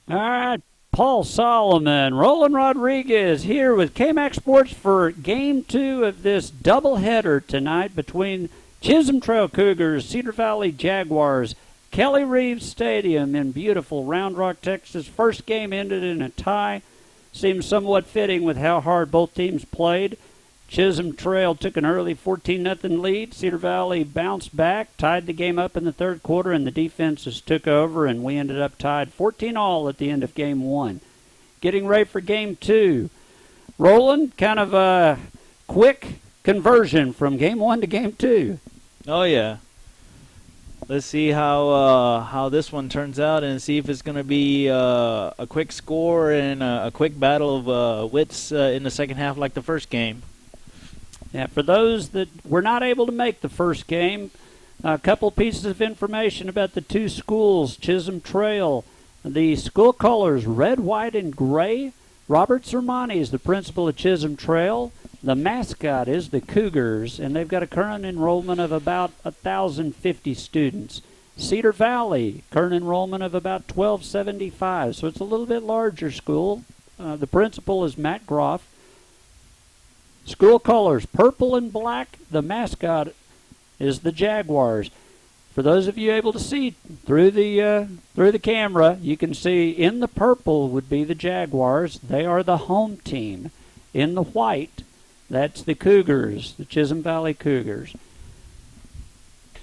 All right, Paul Solomon, Roland Rodriguez here with KMAX Sports for Game 2 of this doubleheader tonight between Chisholm Trail Cougars, Cedar Valley Jaguars, Kelly Reeves Stadium in beautiful Round Rock, Texas. First game ended in a tie. Seems somewhat fitting with how hard both teams played. Chisholm Trail took an early 14-0 lead. Cedar Valley bounced back, tied the game up in the third quarter, and the defenses took over, and we ended up tied 14-all at the end of Game 1. Getting ready for Game 2. Roland, kind of a quick conversion from Game 1 to Game 2. Oh, yeah. Let's see how this one turns out and see if it's going to be a quick score and a quick battle of wits in the second half like the first game. Yeah, for those that were not able to make the first game, a couple pieces of information about the two schools. Chisholm Trail, the school colors red, white, and gray. Robert Sermani is the principal of Chisholm Trail. The mascot is the Cougars, and they've got a current enrollment of about 1,050 students. Cedar Valley, current enrollment of about 1,275, so it's a little bit larger school. The principal is Matt Groff. School colors, purple and black. The mascot is the Jaguars. For those of you able to see through the camera, you can see in the purple would be the Jaguars. They are the home team. In the white, that's the Cougars, the Chisholm Valley Cougars.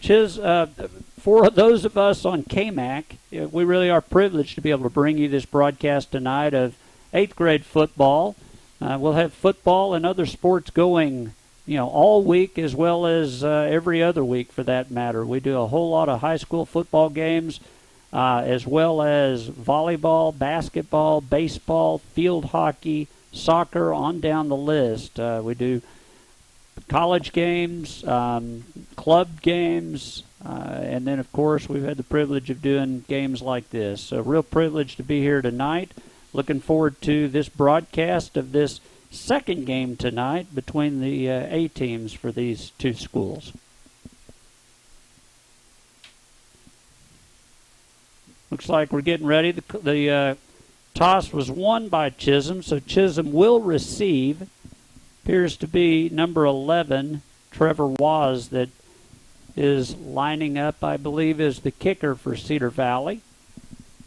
For those of us on KMAC, we really are privileged to be able to bring you this broadcast tonight of 8th grade football. We'll have football and other sports going, all week as well as every other week for that matter. We do a whole lot of high school football games as well as volleyball, basketball, baseball, field hockey, soccer, on down the list. We do college games, club games, and then, of course, we've had the privilege of doing games like this. So real privilege to be here tonight. Looking forward to this broadcast of this second game tonight between the A teams for these two schools. Looks like we're getting ready. The toss was won by Chisholm, so Chisholm will receive. Appears to be number 11, Trevor Waz, that is lining up, I believe, as the kicker for Cedar Valley.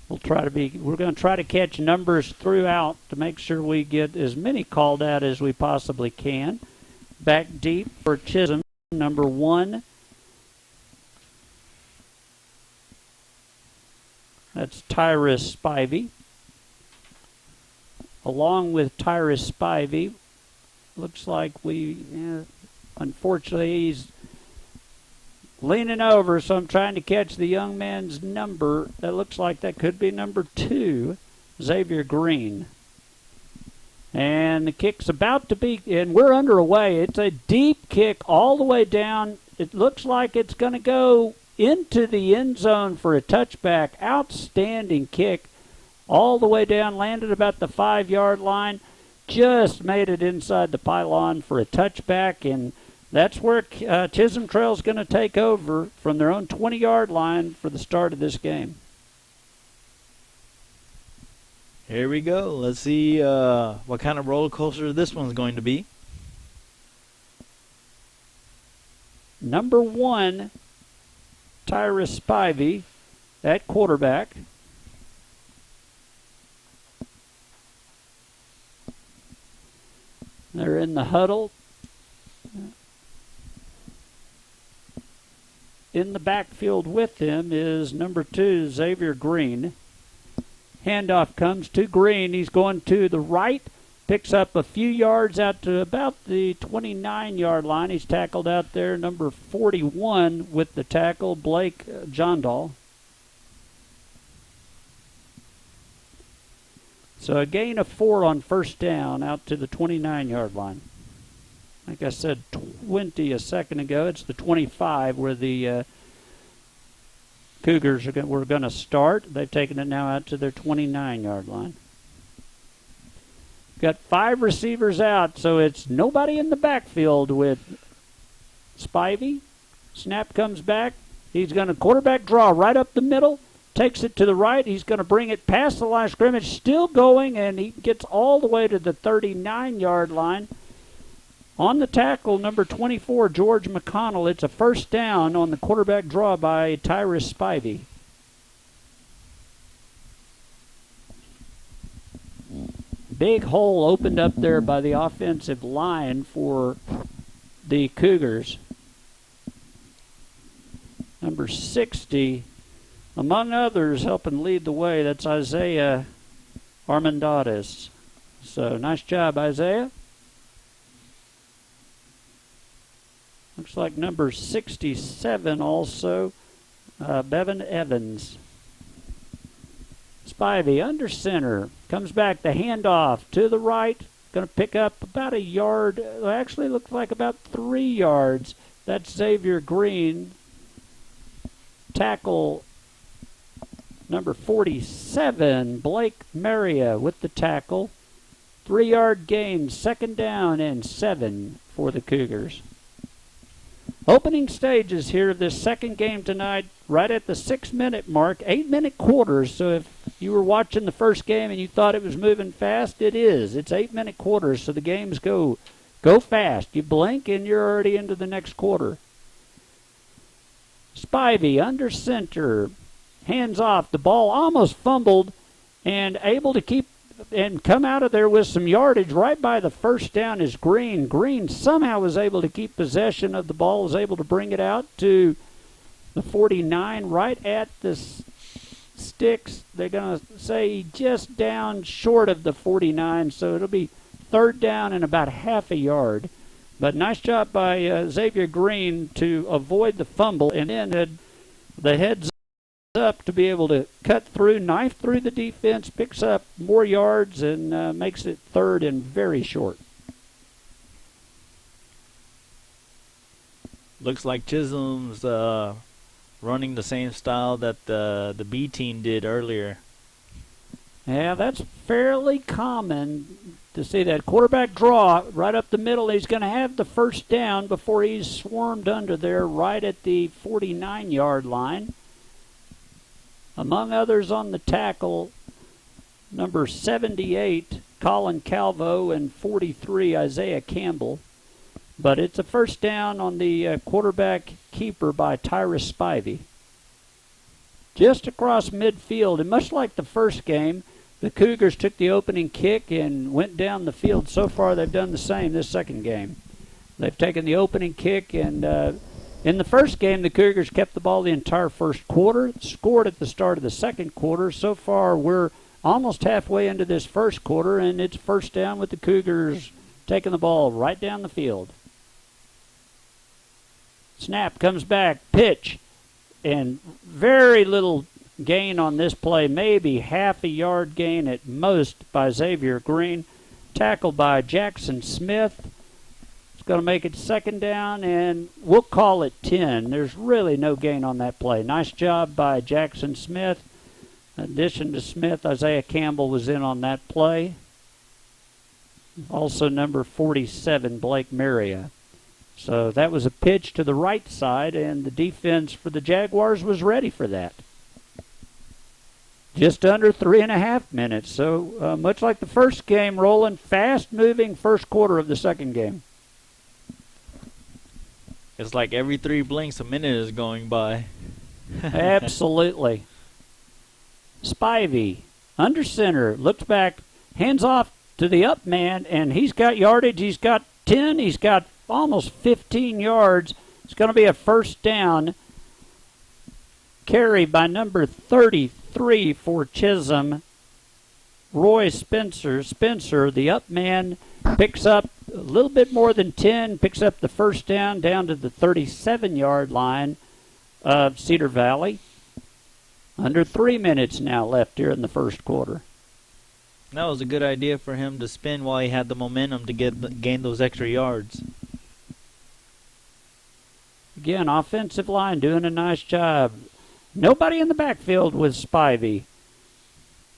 We're going to try to catch numbers throughout to make sure we get as many called out as we possibly can. Back deep for Chisholm, number 1. That's Tyrus Spivey. Along with Tyrus Spivey, looks like unfortunately, he's leaning over, so I'm trying to catch the young man's number. That looks like that could be number 2, Xavier Green. And the kick's about to be, and we're underway. It's a deep kick all the way down. It looks like it's going to go into the end zone for a touchback. Outstanding kick all the way down, landed about the 5-yard line. Just made it inside the pylon for a touchback, and that's where Chisholm Trail is going to take over from their own 20-yard line for the start of this game. Here we go. Let's see what kind of roller coaster this one's going to be. Number 1, Tyrus Spivey at quarterback. They're in the huddle. In the backfield with him is number 2, Xavier Green. Handoff comes to Green. He's going to the right, picks up a few yards out to about the 29-yard line. He's tackled out there, number 41 with the tackle, Blake Jondal. So a gain of 4 on first down out to the 29-yard line. Like I said 20 a second ago, it's the 25 where the Cougars were going to start. They've taken it now out to their 29-yard line. Got 5 receivers out, so it's nobody in the backfield with Spivey. Snap comes back. He's going to quarterback draw right up the middle. takes it to the right. He's going to bring it past the line of scrimmage, still going, and he gets all the way to the 39-yard line. On the tackle, number 24, George McConnell. It's a first down on the quarterback draw by Tyrus Spivey. Big hole opened up there by the offensive line for the Cougars. Number 60, among others, helping lead the way. That's Isaiah Armendariz. So nice job, Isaiah. Looks like number 67 also, Bevan Evans. Spivey under center. Comes back, the handoff to the right. Going to pick up about a yard. Actually looks like about 3 yards. That's Xavier Green. Tackle number 47, Blake Maria with the tackle. 3-yard gain, second down and 7 for the Cougars. Opening stages here of this second game tonight, right at the 6-minute mark, 8-minute quarters. So if you were watching the first game and you thought it was moving fast, it is. It's 8-minute quarters, so the games go fast. You blink and you're already into the next quarter. Spivey under center, hands off. The ball almost fumbled and able to keep and come out of there with some yardage right by the first down is Green. Green somehow was able to keep possession of the ball, was able to bring it out to the 49, right at the sticks. They're going to say just down short of the 49, so it'll be third down and about half a yard. But nice job by Xavier Green to avoid the fumble and then had the heads up to be able to cut through, knife through the defense, picks up more yards, and makes it third and very short. Looks like Chisholm's running the same style that the B team did earlier. Yeah, that's fairly common to see that quarterback draw right up the middle. He's going to have the first down before he's swarmed under there right at the 49-yard line. Among others on the tackle, number 78, Colin Calvo, and 43, Isaiah Campbell. But it's a first down on the quarterback keeper by Tyrus Spivey. Just across midfield, and much like the first game, the Cougars took the opening kick and went down the field. So far, they've done the same this second game. They've taken the opening kick, and in the first game, the Cougars kept the ball the entire first quarter, scored at the start of the second quarter. So far, we're almost halfway into this first quarter, and it's first down with the Cougars taking the ball right down the field. Snap comes back, pitch, and very little gain on this play, maybe half a yard gain at most by Xavier Green. Tackled by Jackson Smith. It's going to make it second down, and we'll call it 10. There's really no gain on that play. Nice job by Jackson Smith. In addition to Smith, Isaiah Campbell was in on that play. Also number 47, Blake Maria. So that was a pitch to the right side, and the defense for the Jaguars was ready for that. Just under 3.5 minutes. So much like the first game, rolling fast-moving first quarter of the second game. It's like every 3 blinks a minute is going by. Absolutely. Spivey, under center, looks back, hands off to the up man, and he's got yardage. He's got 10. He's got almost 15 yards. It's going to be a first down. Carry by number 33 for Chisholm. Roy Spencer, the up man, picks up a little bit more than 10, picks up the first down to the 37-yard line of Cedar Valley. Under 3 minutes now left here in the first quarter. That was a good idea for him to spin while he had the momentum to gain those extra yards. Again, offensive line doing a nice job. Nobody in the backfield with Spivey.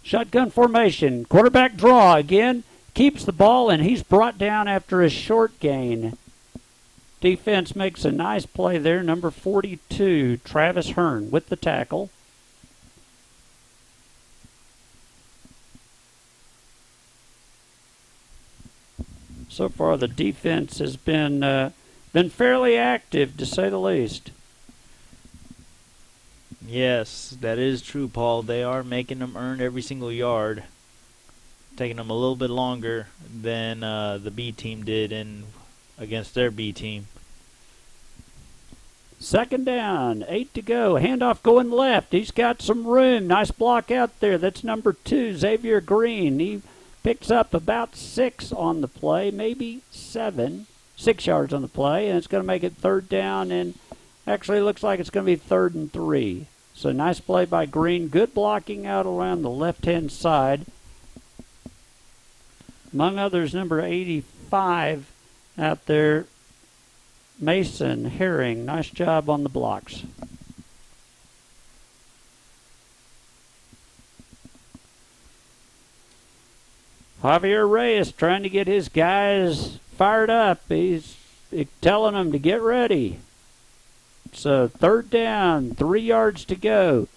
Shotgun formation. Quarterback draw again. Keeps the ball, and he's brought down after a short gain. Defense makes a nice play there. Number 42, Travis Hearn with the tackle. So far, the defense has been fairly active, to say the least. Yes, that is true, Paul. They are making them earn every single yard, taking them a little bit longer than the B team did against their B team. Second down, 8 to go. Handoff going left. He's got some room. Nice block out there. That's number 2, Xavier Green. He picks up about 6 on the play, maybe 7. 6 yards on the play, and it's going to make it third down, and actually looks like it's going to be 3rd and 3. So nice play by Green. Good blocking out around the left-hand side. Among others, number 85 out there, Mason Herring. Nice job on the blocks. Javier Reyes trying to get his guys fired up. He's telling them to get ready. So third down, 3 yards to go.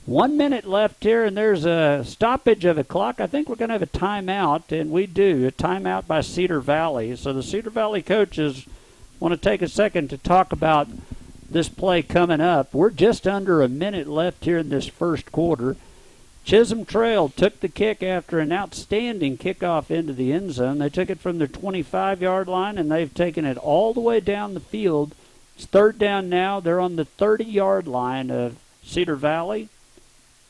1 minute left here, and there's a stoppage of the clock. I think we're going to have a timeout, and we do. A timeout by Cedar Valley. So the Cedar Valley coaches want to take a second to talk about this play coming up. We're just under a minute left here in this first quarter. Chisholm Trail took the kick after an outstanding kickoff into the end zone. They took it from their 25-yard line, and they've taken it all the way down the field. It's third down now. They're on the 30-yard line of Cedar Valley,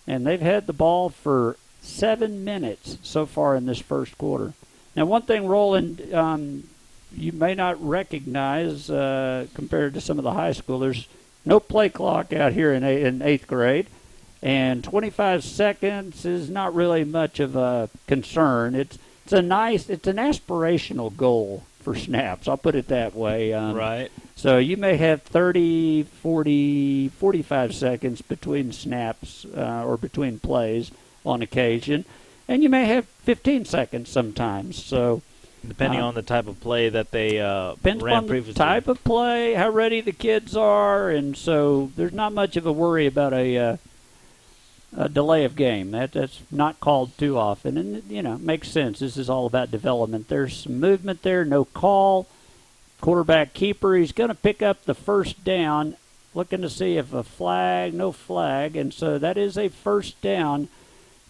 and they've had the ball for 7 minutes so far in this first quarter. Now, one thing, Roland, you may not recognize compared to some of the high school. There's no play clock out here in 8th grade, and 25 seconds is not really much of a concern. It's an aspirational goal for snaps. I'll put it that way. Right. So you may have 30, 40, 45 seconds between snaps or between plays on occasion, and you may have 15 seconds sometimes. So depending on the type of play that they depends ran on previously. the type of play, how ready the kids are, and so there's not much of a worry about a delay of game. That's not called too often, and makes sense. This is all about development. There's some movement there, no call. Quarterback keeper, he's going to pick up the first down, looking to see if a flag, no flag, and so that is a first down.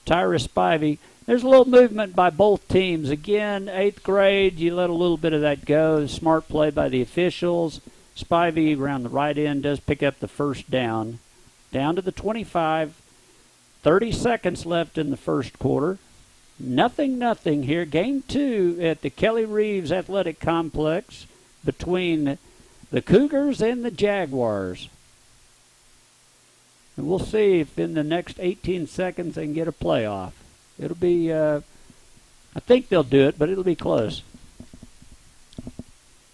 Tyra Spivey. There's a little movement by both teams. Again, 8th grade, you let a little bit of that go. Smart play by the officials. Spivey around the right end does pick up the first down. Down to the 25. 30 seconds left in the first quarter. Nothing here. Game 2 at the Kelly Reeves Athletic Complex between the Cougars and the Jaguars. And we'll see if in the next 18 seconds they can get a playoff. It'll be, I think they'll do it, but it'll be close.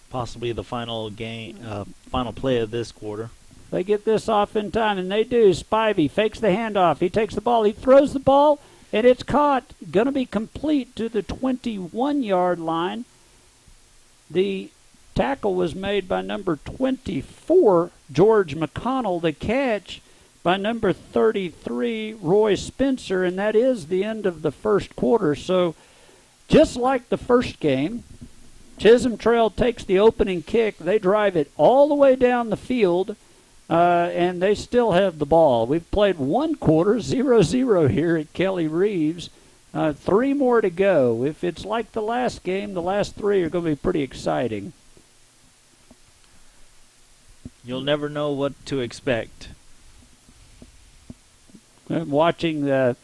Possibly the final play of this quarter. They get this off in time, and they do. Spivey fakes the handoff. He takes the ball. He throws the ball, and it's caught. Going to be complete to the 21-yard line. The tackle was made by number 24, George McConnell. The catch by number 33, Roy Spencer, and that is the end of the first quarter. So just like the first game, Chisholm Trail takes the opening kick. They drive it all the way down the field, and they still have the ball. We've played one quarter, 0-0 here at Kelly Reeves. 3 more to go. If it's like the last game, the last 3 are going to be pretty exciting. You'll never know what to expect. I'm watching the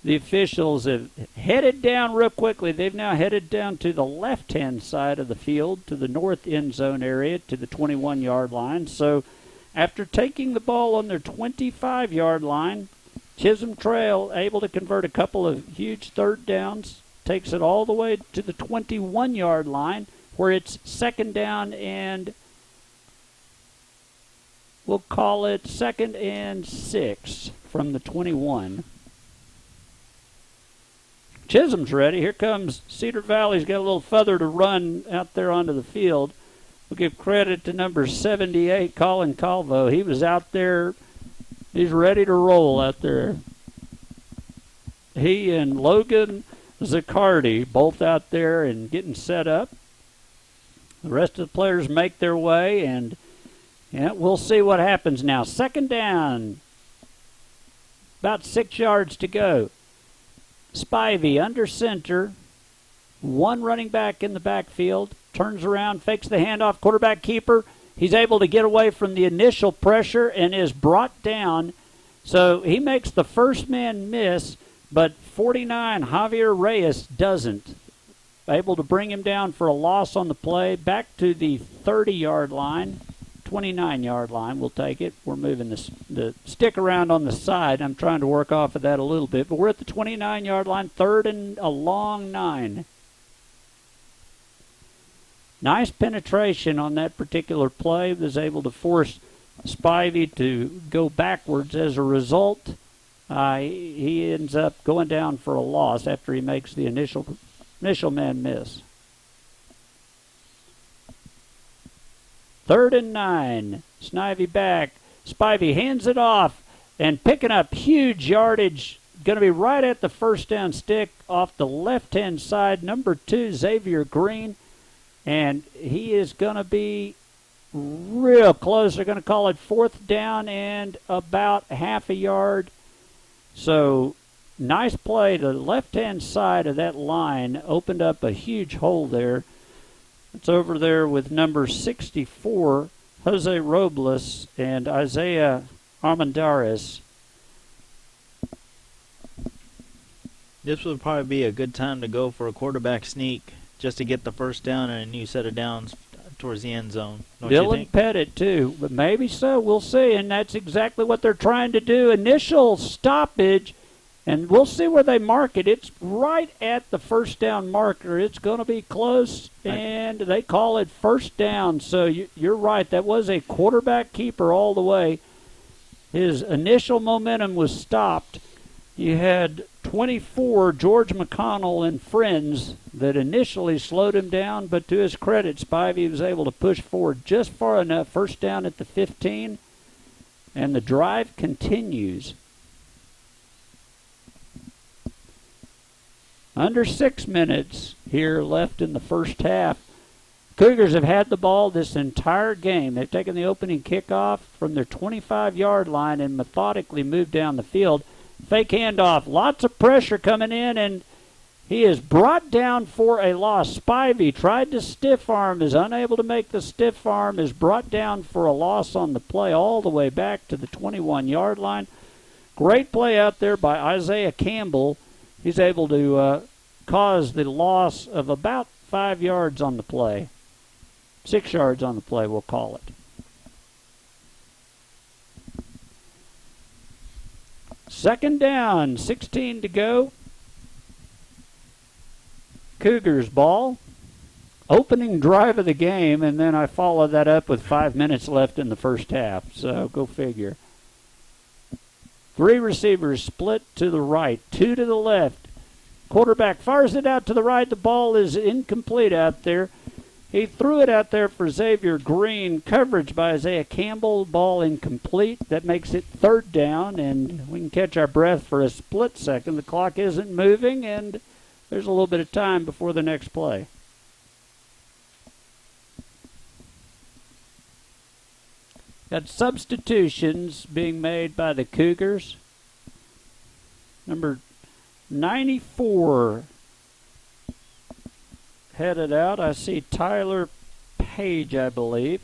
officials have headed down real quickly. They've now headed down to the left-hand side of the field, to the north end zone area, to the 21-yard line. So after taking the ball on their 25-yard line, Chisholm Trail able to convert a couple of huge third downs, takes it all the way to the 21-yard line, where it's second down and we'll call it 2nd and 6 from the 21. Chisholm's ready. Here comes Cedar Valley's got a little further to run out there onto the field. We'll give credit to number 78, Colin Calvo. He was out there. He's ready to roll out there. He and Logan Zaccardi both out there and getting set up. The rest of the players make their way, and we'll see what happens now. Second down, about 6 yards to go. Spivey under center, one running back in the backfield, turns around, fakes the handoff, quarterback keeper. He's able to get away from the initial pressure and is brought down. So he makes the first man miss, but 49, Javier Reyes, doesn't. Able to bring him down for a loss on the play. Back to the 30-yard line, 29-yard line. We'll take it. We're moving the stick around on the side. I'm trying to work off of that a little bit, but we're at the 29-yard line, third and a long 9. Nice penetration on that particular play. Was able to force Spivey to go backwards. As a result, he ends up going down for a loss after he makes the initial man miss. 3rd and 9. Snivy back. Spivey hands it off and picking up huge yardage. Going to be right at the first down stick off the left-hand side. Number 2, Xavier Green. And he is going to be real close. They're going to call it 4th down and about half a yard. So nice play. The left-hand side of that line opened up a huge hole there. It's over there with number 64, Jose Robles, and Isaiah Armendariz. This would probably be a good time to go for a quarterback sneak just to get the first down and a new set of downs towards the end zone. Don't you Dylan think? Pettit, too, but maybe so. We'll see, and that's exactly what they're trying to do. Initial stoppage, and we'll see where they mark it. It's right at the first down marker. It's going to be close, and they call it first down. So you're right. That was a quarterback keeper all the way. His initial momentum was stopped. You had 24, George McConnell and friends that initially slowed him down, but to his credit, Spivey was able to push forward just far enough. First down at the 15, and the drive continues. Under 6 minutes here left in the first half. Cougars have had the ball this entire game. They've taken the opening kickoff from their 25-yard line and methodically moved down the field. Fake handoff, lots of pressure coming in, and he is brought down for a loss. Spivey tried to stiff arm, is unable to make the stiff arm, is brought down for a loss on the play all the way back to the 21-yard line. Great play out there by Isaiah Campbell. He's able to cause the loss of about 5 yards on the play. 6 yards on the play, we'll call it. Second down, 16 to go. Cougars ball. Opening drive of the game, and then I follow that up with 5 minutes left in the first half. So go figure. 3 receivers split to the right, 2 to the left. Quarterback fires it out to the right. The ball is incomplete out there. He threw it out there for Xavier Green. Coverage by Isaiah Campbell. Ball incomplete. That makes it 3rd down, and we can catch our breath for a split second. The clock isn't moving, and there's a little bit of time before the next play. Got substitutions being made by the Cougars. Number 94 headed out. I see Tyler Page, I believe.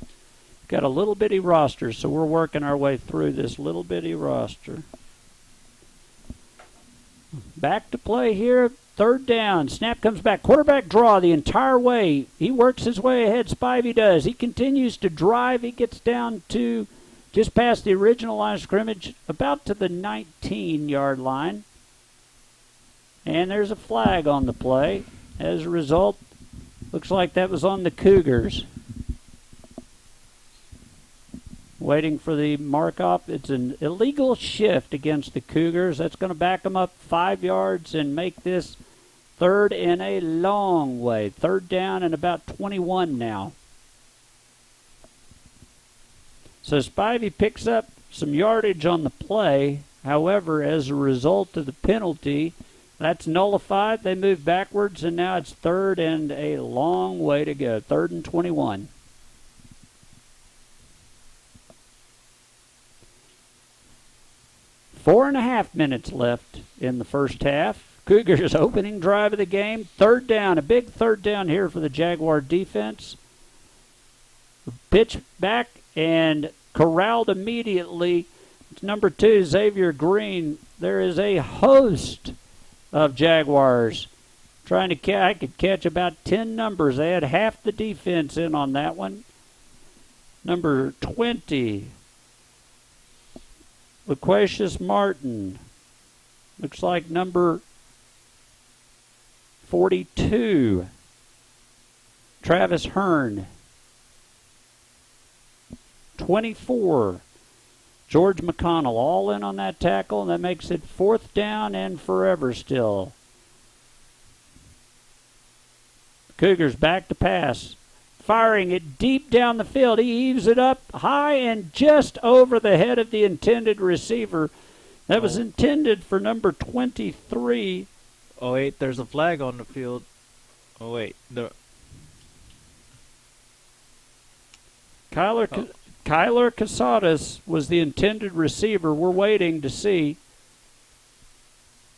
Got a little bitty roster, so we're working our way through this little bitty roster. Back to play here. 3rd down. Snap comes back. Quarterback draw the entire way. He works his way ahead. Spivey does. He continues to drive. He gets down to just past the original line of scrimmage, about to the 19-yard line. And there's a flag on the play. As a result, looks like that was on the Cougars. Waiting for the mark-off. It's an illegal shift against the Cougars. That's going to back them up 5 yards and make this 3rd and a long way. 3rd down and about 21 now. So Spivey picks up some yardage on the play. However, as a result of the penalty, That's nullified. They move backwards, and now it's third and a long way to go. 3rd and 21. Four and a half minutes left in the first half. Cougars opening drive of the game. 3rd down, a big 3rd down here for the Jaguar defense. Pitch back and corralled immediately. It's number 2, Xavier Green. There is a host of Jaguars trying to I could catch about 10 numbers. They had half the defense in on that one. Number 20, Loquacious Martin. Looks like number 42, Travis Hearn. 24, George McConnell, all in on that tackle, and that makes it 4th down and forever still. Cougars back to pass, firing it deep down the field. He heaves it up high and just over the head of the intended receiver. That was intended for number 23. Oh, wait, there's a flag on the field. Oh, wait. Kyler Casadas was the intended receiver. We're waiting to see.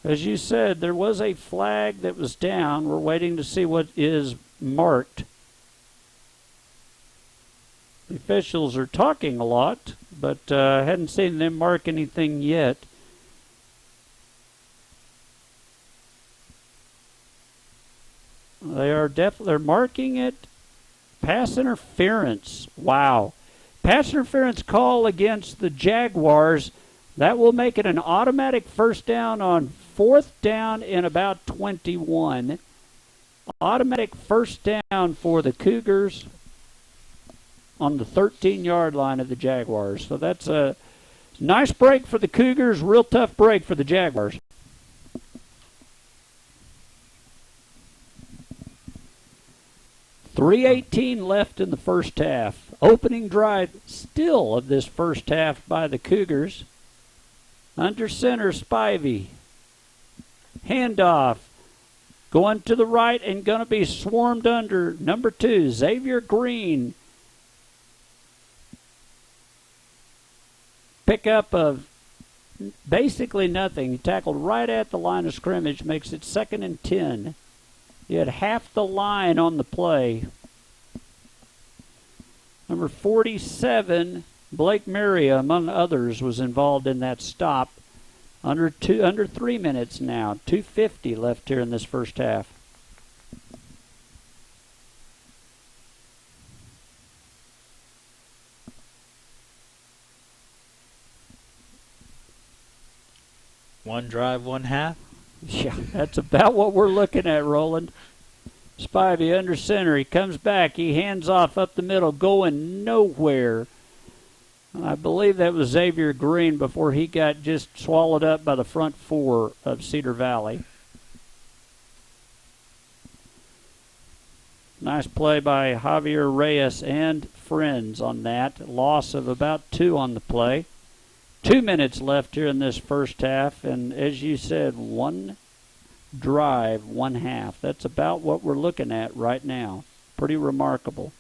As you said, there was a flag that was down. We're waiting to see what is marked. The officials are talking a lot, but I hadn't seen them mark anything yet. They're marking it pass interference. Wow. Pass interference call against the Jaguars. That will make it an automatic 1st down on 4th down in about 21. Automatic 1st down for the Cougars on the 13-yard line of the Jaguars. So that's a nice break for the Cougars, real tough break for the Jaguars. .318 left in the first half. Opening drive still of this first half by the Cougars. Under center, Spivey. Handoff. Going to the right and going to be swarmed under number 2, Xavier Green. Pickup of basically nothing. He tackled right at the line of scrimmage, makes it 2nd and 10. He had half the line on the play. Number 47, Blake Maria, among others, was involved in that stop. Under 3 minutes now. 2:50 left here in this first half. One drive, one half? Yeah, that's about what we're looking at, Roland. Spivey under center. He comes back. He hands off up the middle, going nowhere. I believe that was Xavier Green before he got just swallowed up by the front 4 of Cedar Valley. Nice play by Javier Reyes and friends on that. Loss of about 2 on the play. 2 minutes left here in this first half, and as you said, 1 drive, 1 half. That's about what we're looking at right now. Pretty remarkable.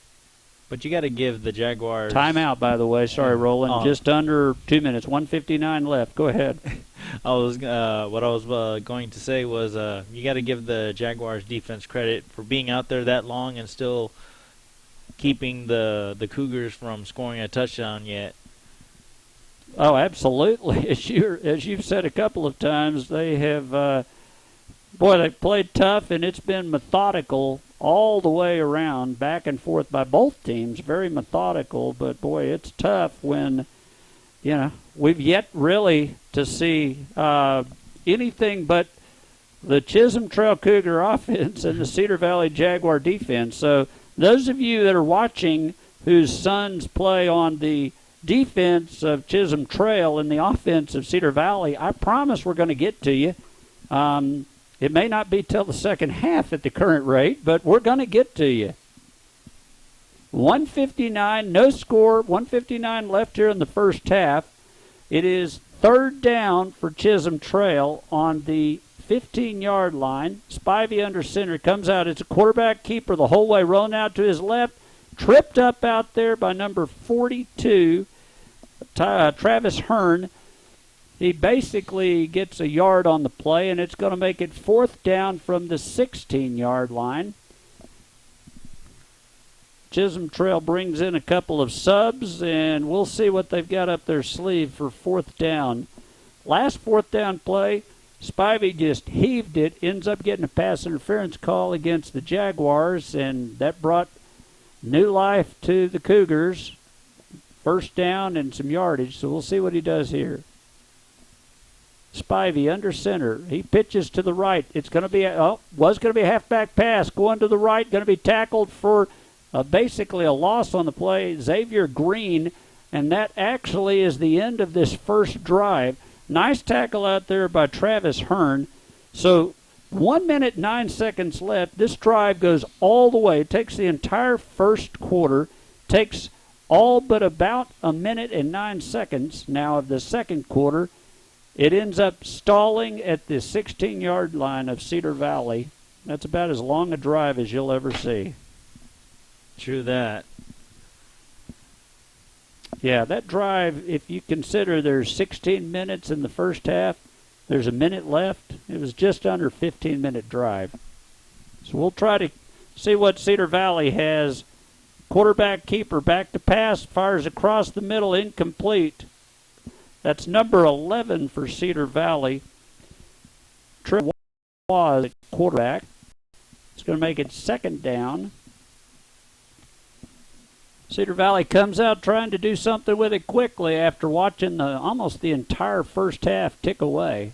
But you got to give the Jaguars... Timeout, by the way. Sorry, Roland. Just under 2 minutes. 1:59 left. Go ahead. What I was going to say was you got to give the Jaguars defense credit for being out there that long and still keeping the Cougars from scoring a touchdown yet. Oh, absolutely. As you've said a couple of times, they have, they've played tough, and it's been methodical all the way around, back and forth by both teams. Very methodical, but boy, it's tough when, we've yet really to see anything but the Chisholm Trail Cougar offense and the Cedar Valley Jaguar defense. So those of you that are watching whose sons play on the defense of Chisholm Trail and the offense of Cedar Valley, I promise we're going to get to you. It may not be till the second half at the current rate, but we're going to get to you. 1:59, no score, 1:59 left here in the first half. It is 3rd down for Chisholm Trail on the 15-yard line. Spivey under center, comes out. It's a quarterback keeper the whole way, rolling out to his left. Tripped up out there by number 42, Travis Hearn. He basically gets a yard on the play, and it's going to make it 4th down from the 16-yard line. Chisholm Trail brings in a couple of subs, and we'll see what they've got up their sleeve for 4th down. Last 4th down play, Spivey just heaved it, ends up getting a pass interference call against the Jaguars, and that brought new life to the Cougars. 1st down and some yardage, so we'll see what he does here. Spivey under center. He pitches to the right. It's going to be was going to be a halfback pass. Going to the right, going to be tackled for basically a loss on the play. Xavier Green, and that actually is the end of this first drive. Nice tackle out there by Travis Hearn. So 1 minute, 9 seconds left. This drive goes all the way. It takes the entire first quarter. Takes all but about a minute and 9 seconds now of the second quarter. It ends up stalling at the 16-yard line of Cedar Valley. That's about as long a drive as you'll ever see. True that. Yeah, that drive, if you consider there's 16 minutes in the first half, there's a minute left. It was just under a 15-minute drive. So we'll try to see what Cedar Valley has. Quarterback keeper back to pass, fires across the middle, incomplete. That's number 11 for Cedar Valley. Trent was quarterback. It's going to make it 2nd down. Cedar Valley comes out trying to do something with it quickly after watching almost the entire first half tick away.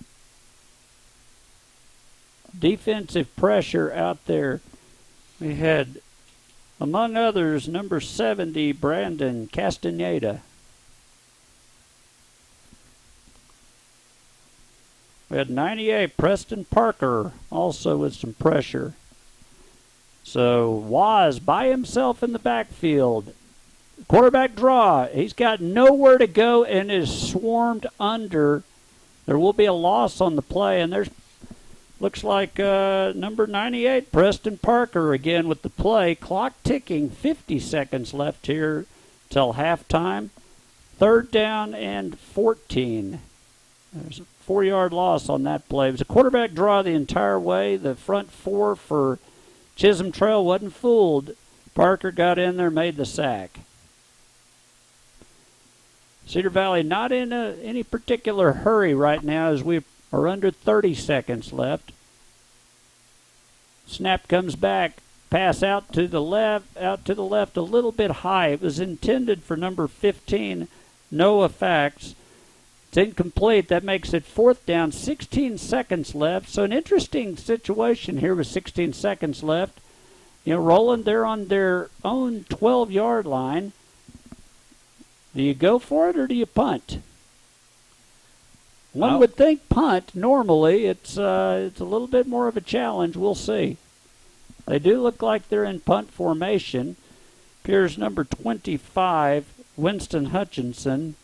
Defensive pressure out there. We had, among others, number 70, Brandon Castaneda. We had 98, Preston Parker, also with some pressure. So Waz by himself in the backfield. Quarterback draw. He's got nowhere to go and is swarmed under. There will be a loss on the play, and there's looks like number 98, Preston Parker, again with the play. Clock ticking, 50 seconds left here till halftime. 3rd down and 14. There's a 4-yard loss on that play. It was a quarterback draw the entire way. The front four for Chisholm Trail wasn't fooled. Parker got in there, made the sack. Cedar Valley not in any particular hurry right now as we are under 30 seconds left. Snap comes back. Pass out to the left a little bit high. It was intended for number 15, Noah Fax. It's incomplete. That makes it 4th down, 16 seconds left. So an interesting situation here with 16 seconds left. You know, Roland, they're on their own 12-yard line. Do you go for it or do you punt? One would think punt. Normally, it's a little bit more of a challenge. We'll see. They do look like they're in punt formation. Appears number 25, Winston Hutchinson,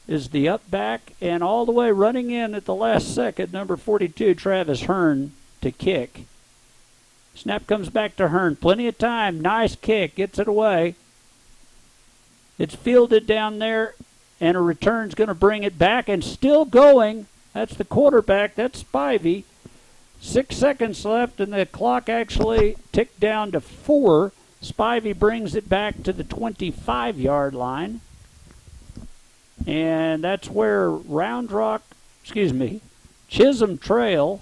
is the up back, and all the way running in at the last second, number 42, Travis Hearn, to kick. Snap comes back to Hearn. Plenty of time. Nice kick. Gets it away. It's fielded down there, and a return's going to bring it back, and still going. That's the quarterback. That's Spivey. 6 seconds left, and the clock actually ticked down to 4. Spivey brings it back to the 25-yard line. And that's where Chisholm Trail,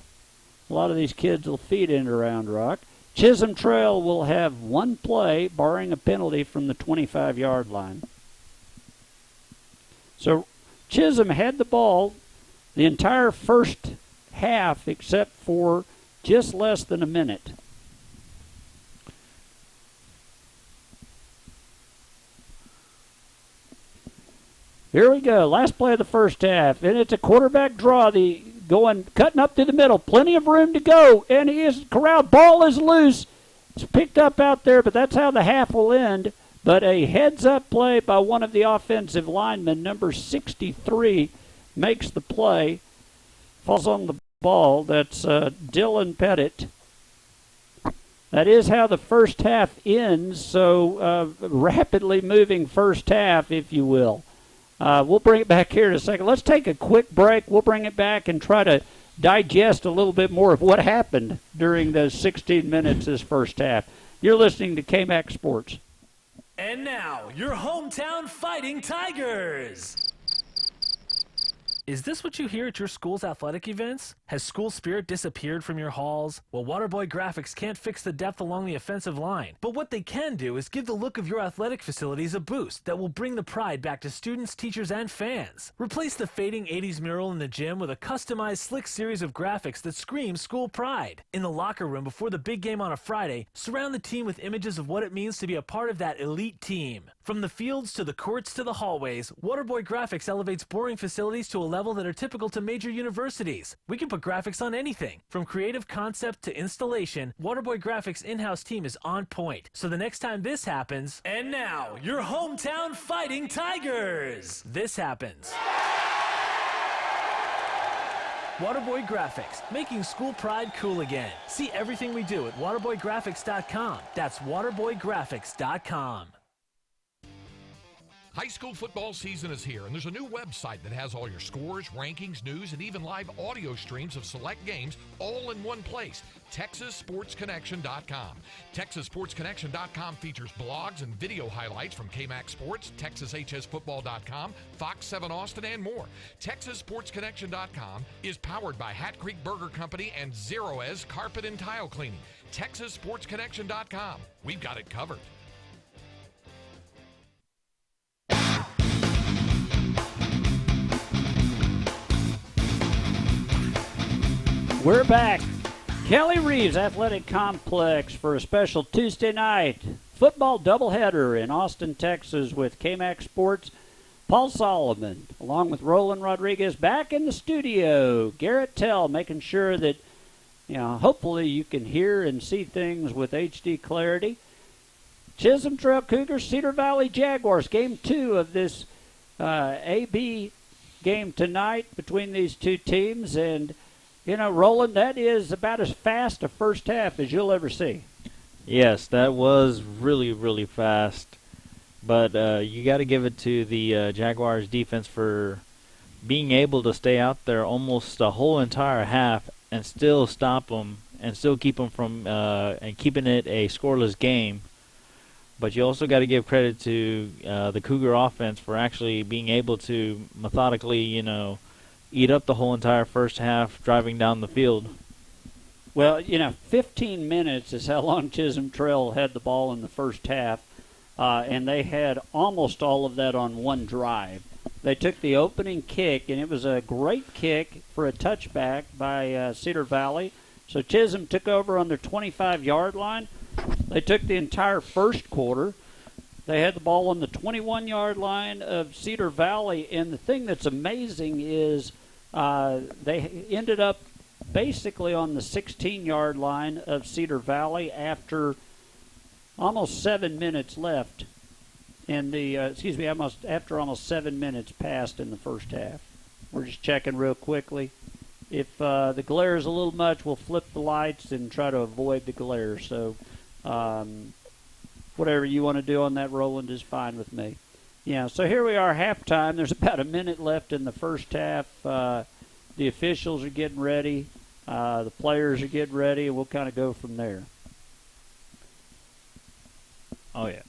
a lot of these kids will feed into Round Rock. Chisholm Trail will have one play, barring a penalty, from the 25-yard line. So Chisholm had the ball the entire first half except for just less than a minute. Here we go. Last play of the first half. And it's a quarterback draw. Cutting up to the middle. Plenty of room to go. And he is corralled. Ball is loose. It's picked up out there, but that's how the half will end. But a heads-up play by one of the offensive linemen, number 63, makes the play. Falls on the ball. That's Dylan Pettit. That is how the first half ends, so rapidly moving first half, if you will. We'll bring it back here in a second. Let's take a quick break. We'll bring it back and try to digest a little bit more of what happened during those 16 minutes this first half. You're listening to KMAX Sports. And now, your hometown Fighting Tigers. Is this what you hear at your school's athletic events? Has school spirit disappeared from your halls? Well, Waterboy Graphics can't fix the depth along the offensive line, but what they can do is give the look of your athletic facilities a boost that will bring the pride back to students, teachers, and fans. Replace the fading 80s mural in the gym with a customized slick series of graphics that scream school pride. In the locker room before the big game on a Friday, surround the team with images of what it means to be a part of that elite team. From the fields to the courts to the hallways, Waterboy Graphics elevates boring facilities to a level that are typical to major universities. We can put graphics on anything. From creative concept to installation, Waterboy Graphics' in-house team is on point. So the next time this happens, and now, your hometown Fighting Tigers! This happens. Waterboy Graphics, making school pride cool again. See everything we do at waterboygraphics.com. That's waterboygraphics.com. High school football season is here, and there's a new website that has all your scores, rankings, news, and even live audio streams of select games all in one place, TexasSportsConnection.com. TexasSportsConnection.com features blogs and video highlights from KMAX Sports, TexasHSFootball.com, Fox 7 Austin, and more. TexasSportsConnection.com is powered by Hat Creek Burger Company and Zeroez Carpet and Tile Cleaning. TexasSportsConnection.com. We've got it covered. We're back. Kelly Reeves Athletic Complex for a special Tuesday night football doubleheader in Austin, Texas with KMAX Sports. Paul Solomon, along with Roland Rodriguez, back in the studio. Garrett Tell making sure that, hopefully you can hear and see things with HD clarity. Chisholm Trail Cougars, Cedar Valley Jaguars, game 2 of this AB game tonight between these two teams. And Roland, that is about as fast a first half as you'll ever see. Yes, that was really, really fast. But you got to give it to the Jaguars defense for being able to stay out there almost a whole entire half and still stop them and still keep them from and keeping it a scoreless game. But you also got to give credit to the Cougar offense for actually being able to methodically, eat up the whole entire first half driving down the field. Well, 15 minutes is how long Chisholm Trail had the ball in the first half, and they had almost all of that on one drive. They took the opening kick, and it was a great kick for a touchback by Cedar Valley. So Chisholm took over on their 25-yard line. They took the entire first quarter. They had the ball on the 21-yard line of Cedar Valley, and the thing that's amazing is they ended up basically on the 16-yard line of Cedar Valley after almost 7 minutes left in the after almost 7 minutes passed in the first half. We're just checking real quickly. If the glare is a little much, we'll flip the lights and try to avoid the glare. So whatever you want to do on that, Roland, is fine with me. Yeah, so here we are, halftime. There's about a minute left in the first half. The officials are getting ready. The players are getting ready, and we'll kind of go from there. Oh, yeah.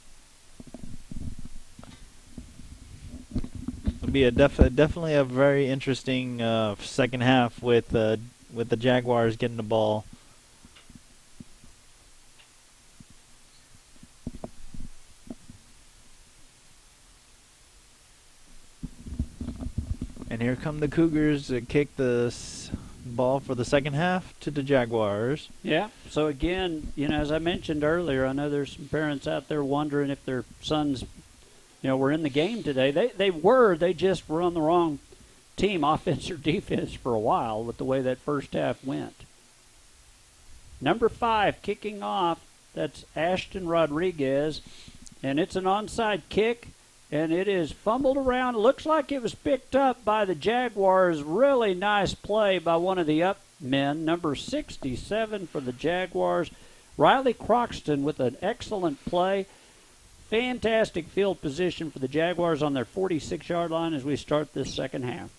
It'll be definitely a very interesting second half with the Jaguars getting the ball. And here come the Cougars to kick the ball for the second half to the Jaguars. Yeah, so again, as I mentioned earlier, I know there's some parents out there wondering if their sons, were in the game today. They just were on the wrong team, offense or defense, for a while with the way that first half went. Number 5 kicking off, that's Ashton Rodriguez, and it's an onside kick. And it is fumbled around. It looks like it was picked up by the Jaguars. Really nice play by one of the men. Number 67 for the Jaguars, Riley Croxton with an excellent play. Fantastic field position for the Jaguars on their 46-yard line as we start this second half.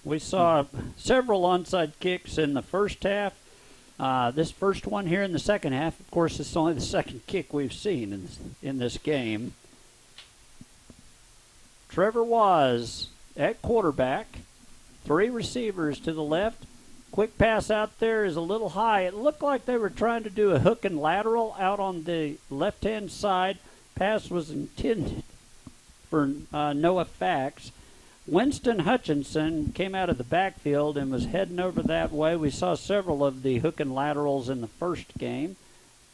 We saw several onside kicks in the first half. This first one here in the second half, of course, it's only the second kick we've seen in this game. Trevor was at quarterback, 3 receivers to the left. Quick pass out there is a little high. It looked like they were trying to do a hook and lateral out on the left-hand side. Pass was intended for Noah Fax. Winston Hutchinson came out of the backfield and was heading over that way. We saw several of the hook and laterals in the first game.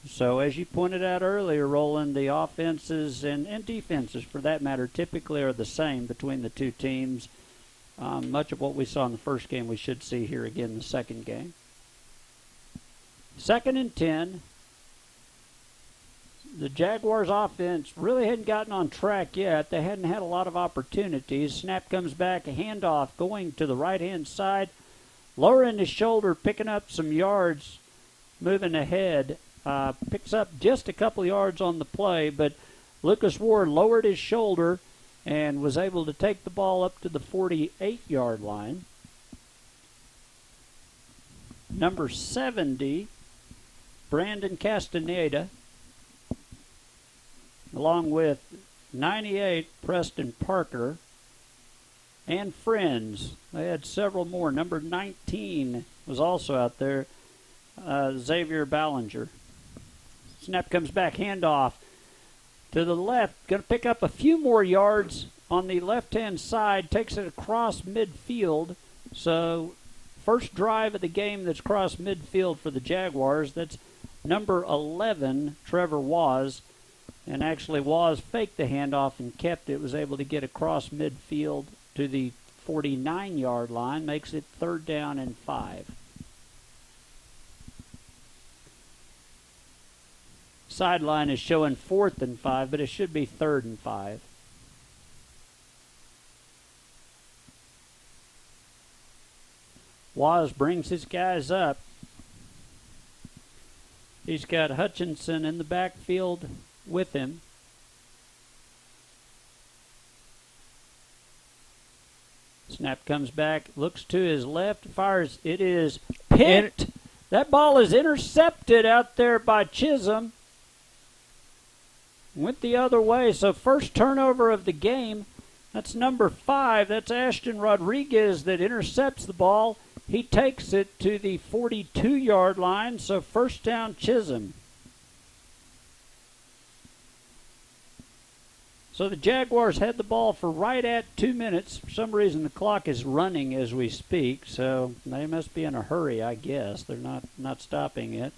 So as you pointed out earlier, Roland, the offenses and defenses, for that matter, typically are the same between the two teams. Much of what we saw in the first game we should see here again in the second game. 2nd and 10. The Jaguars' offense really hadn't gotten on track yet. They hadn't had a lot of opportunities. Snap comes back, a handoff going to the right-hand side. Lowering his shoulder, picking up some yards, moving ahead. Picks up just a couple yards on the play, but Lucas Ward lowered his shoulder and was able to take the ball up to the 48-yard line. Number 70, Brandon Castaneda, along with 98, Preston Parker, and friends. They had several more. Number 19 was also out there, Xavier Ballinger. Snap comes back, handoff to the left. Going to pick up a few more yards on the left-hand side. Takes it across midfield. So first drive of the game that's crossed midfield for the Jaguars. That's number 11, Trevor Waz. And actually Waz faked the handoff and kept it. Was able to get across midfield to the 49-yard line. Makes it 3rd down and 5. Sideline is showing 4th and 5, but it should be 3rd and 5. Waz brings his guys up. He's got Hutchinson in the backfield with him. Snap comes back, looks to his left, fires. It is picked. That ball is intercepted out there by Chisholm. Went the other way, so first turnover of the game. That's number 5. That's Ashton Rodriguez that intercepts the ball. He takes it to the 42-yard line, so first down Chisholm. So the Jaguars had the ball for right at 2 minutes. For some reason, the clock is running as we speak, so they must be in a hurry, I guess. They're not stopping it.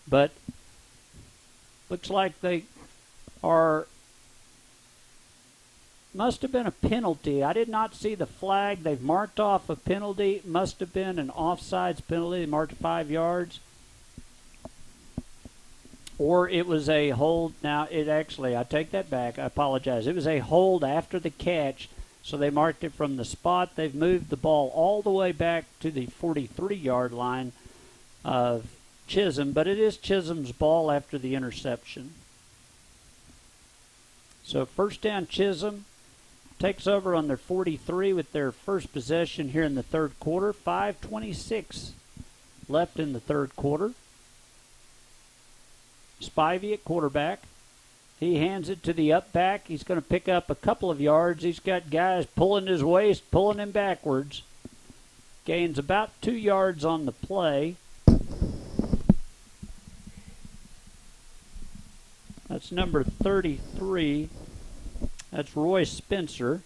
But looks like they must have been a penalty. I did not see the flag. They've marked off a penalty. It must have been an offsides penalty. They marked 5 yards. Or it was a hold. Now, I take that back. I apologize. It was a hold after the catch, so they marked it from the spot. They've moved the ball all the way back to the 43-yard line of Chisholm, but it is Chisholm's ball after the interception. So first down Chisholm takes over on their 43 with their first possession here in the third quarter. 5:26 left in the third quarter. Spivey at quarterback. He hands it to the up back. He's going to pick up a couple of yards. He's got guys pulling his waist, pulling him backwards. Gains about 2 yards on the play. That's number 33. That's Roy Spencer.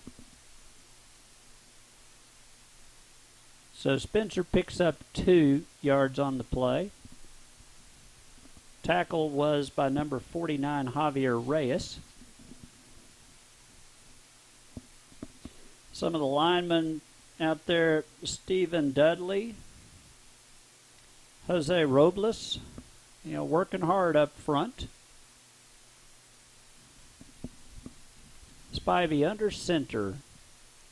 So Spencer picks up 2 yards on the play. Tackle was by number 49, Javier Reyes. Some of the linemen out there, Stephen Dudley, Jose Robles, working hard up front. Spivey under center.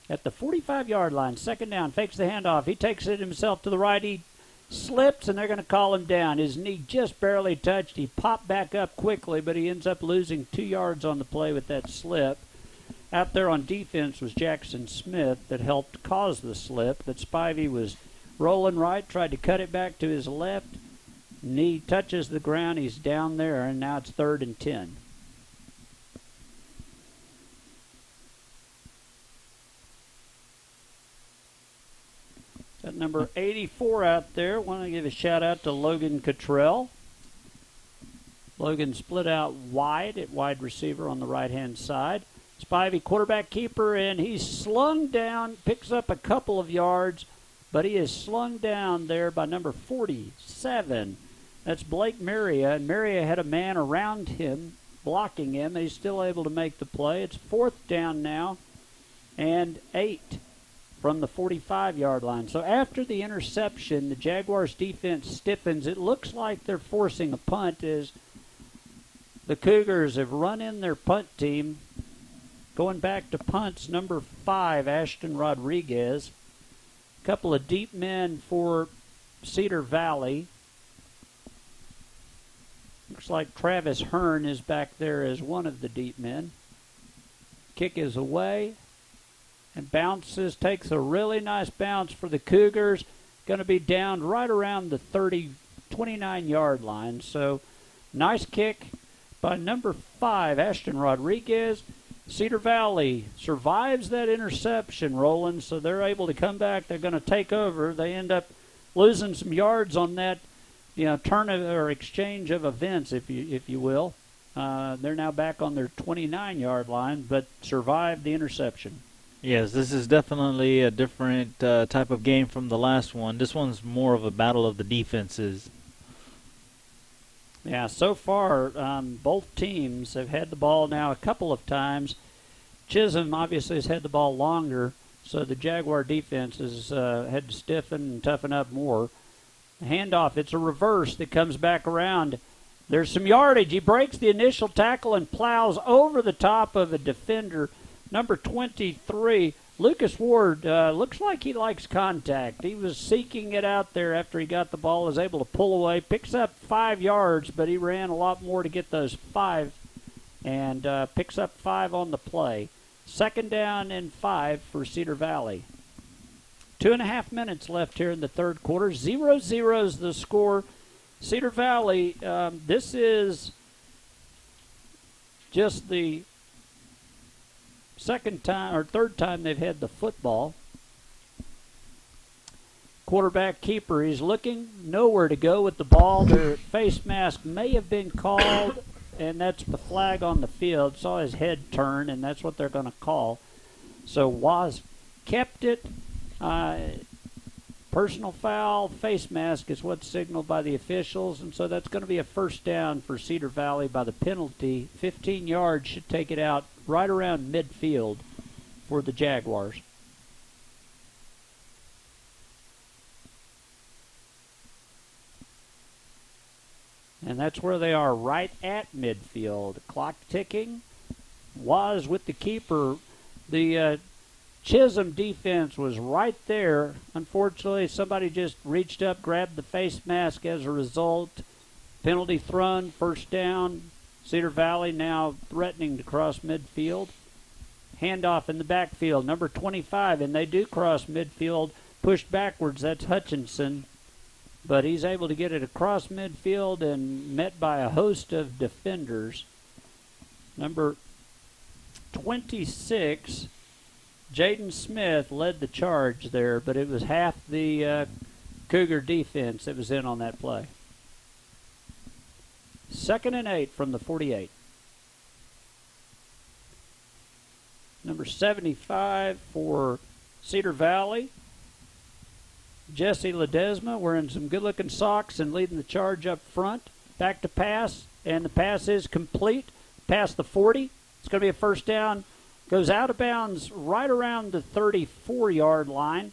at the 45-yard line. Second down, fakes the handoff. He takes it himself to the right. He slips, and they're going to call him down. His knee just barely touched. He popped back up quickly, but he ends up losing 2 yards on the play with that slip. Out there on defense was Jackson Smith that helped cause the slip. That Spivey was rolling right, tried to cut it back to his left. Knee touches the ground. He's down there, and now it's 3rd and 10. Got number 84 out there. Want to give a shout-out to Logan Cottrell. Logan split out wide at wide receiver on the right-hand side. Spivey, quarterback keeper, and he's slung down, picks up a couple of yards, but he is slung down there by number 47. That's Blake Maria, and Maria had a man around him, blocking him, and he's still able to make the play. It's 4th down now, and 8 from the 45-yard line. So after the interception, the Jaguars' defense stiffens. It looks like they're forcing a punt as the Cougars have run in their punt team. Going back to punts, number 5, Ashton Rodriguez. A couple of deep men for Cedar Valley. Looks like Travis Hearn is back there as one of the deep men. Kick is away and bounces, takes a really nice bounce for the Cougars. Going to be down right around the 29-yard line. So nice kick by number 5, Ashton Rodriguez. Cedar Valley survives that interception, Roland, so they're able to come back. They're going to take over. They end up losing some yards on that, turn or exchange of events, if you will. They're now back on their 29-yard line, but survived the interception. Yes, this is definitely a different type of game from the last one. This one's more of a battle of the defenses. Yeah, so far, both teams have had the ball now a couple of times. Chisholm obviously has had the ball longer, so the Jaguar defense has had to stiffen and toughen up more. Handoff, it's a reverse that comes back around. There's some yardage. He breaks the initial tackle and plows over the top of a defender. Number 23, Lucas Ward, looks like he likes contact. He was seeking it out there after he got the ball, was able to pull away, picks up 5 yards, but he ran a lot more to get those 5, and picks up 5 on the play. 2nd down and 5 for Cedar Valley. 2.5 minutes left here in the third quarter. 0-0 is the score. Cedar Valley, this is just the third time they've had the football. Quarterback keeper, he's looking nowhere to go with the ball. Their face mask may have been called, and that's the flag on the field. Saw his head turn, and that's what they're going to call. So Waz kept it. Personal foul, face mask is what's signaled by the officials, and so that's going to be a 1st down for Cedar Valley by the penalty. 15 yards should take it out right around midfield for the Jaguars. And that's where they are, right at midfield. Clock ticking. Was with the keeper. The Chisholm defense was right there. Unfortunately, somebody just reached up, grabbed the face mask as a result. Penalty thrown, 1st down. Cedar Valley now threatening to cross midfield. Handoff in the backfield, number 25, and they do cross midfield, pushed backwards. That's Hutchinson, but he's able to get it across midfield and met by a host of defenders. Number 26, Jaden Smith led the charge there, but it was half the Cougar defense that was in on that play. 2nd and 8 from the 48. Number 75 for Cedar Valley, Jesse Ledesma, wearing some good-looking socks and leading the charge up front. Back to pass, and the pass is complete. Past the 40. It's going to be a 1st down. Goes out of bounds right around the 34-yard line.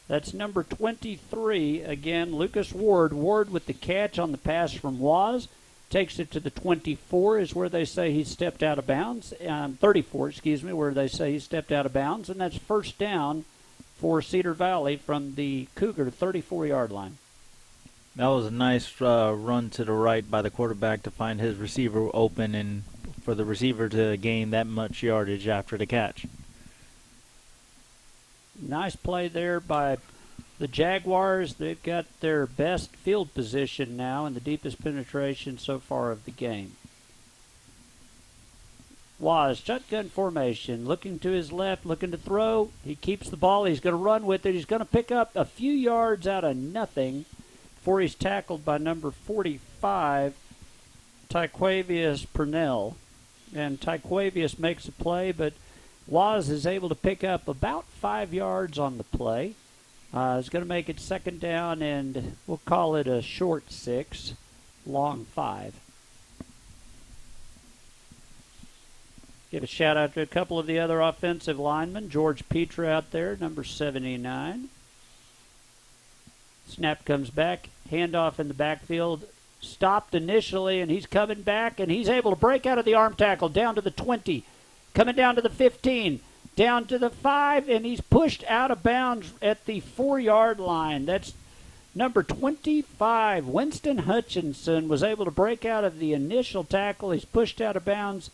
That's number 23, again, Lucas Ward. Ward with the catch on the pass from Waz. takes it to the 24 is where they say he stepped out of bounds. 34, where they say he stepped out of bounds. And that's first down for Cedar Valley from the Cougar 34-yard line. That was a nice run to the right by the quarterback to find his receiver open and for the receiver to gain that much yardage after the catch. Nice play there by the Jaguars. They've got their best field position now and the deepest penetration so far of the game. Waz, shotgun formation, looking to his left, looking to throw. He keeps the ball. He's going to run with it. He's going to pick up a few yards out of nothing before he's tackled by number 45, Tyquavius Purnell. And Tyquavius makes a play, but Waz is able to pick up about 5 yards on the play. He's going to make it second down, and we'll call it a short 6, long 5. Give a shout out to a couple of the other offensive linemen. George Petra out there, number 79. Snap comes back, handoff in the backfield. Stopped initially, and he's coming back, and he's able to break out of the arm tackle down to the 20, coming down to the 15, down to the 5, and he's pushed out of bounds at the 4-yard line. That's number 25. Winston Hutchinson was able to break out of the initial tackle. He's pushed out of bounds.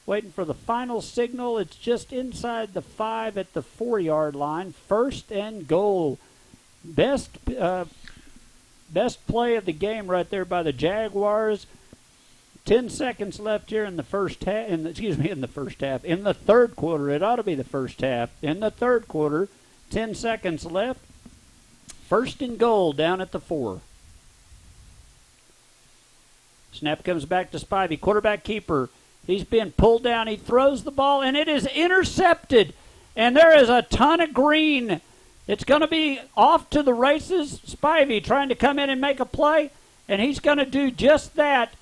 Waiting for the final signal. It's just inside the 5 at the 4-yard line. First and goal. Best play of the game right there by the Jaguars. 10 seconds left here in the first half. In the third quarter. It ought to be the first half. In the third quarter, 10 seconds left. First and goal down at the 4. Snap comes back to Spivey. Quarterback keeper. He's been pulled down. He throws the ball, and it is intercepted. And there is a ton of green. It's going to be off to the races. Spivey trying to come in and make a play, and he's going to do just that.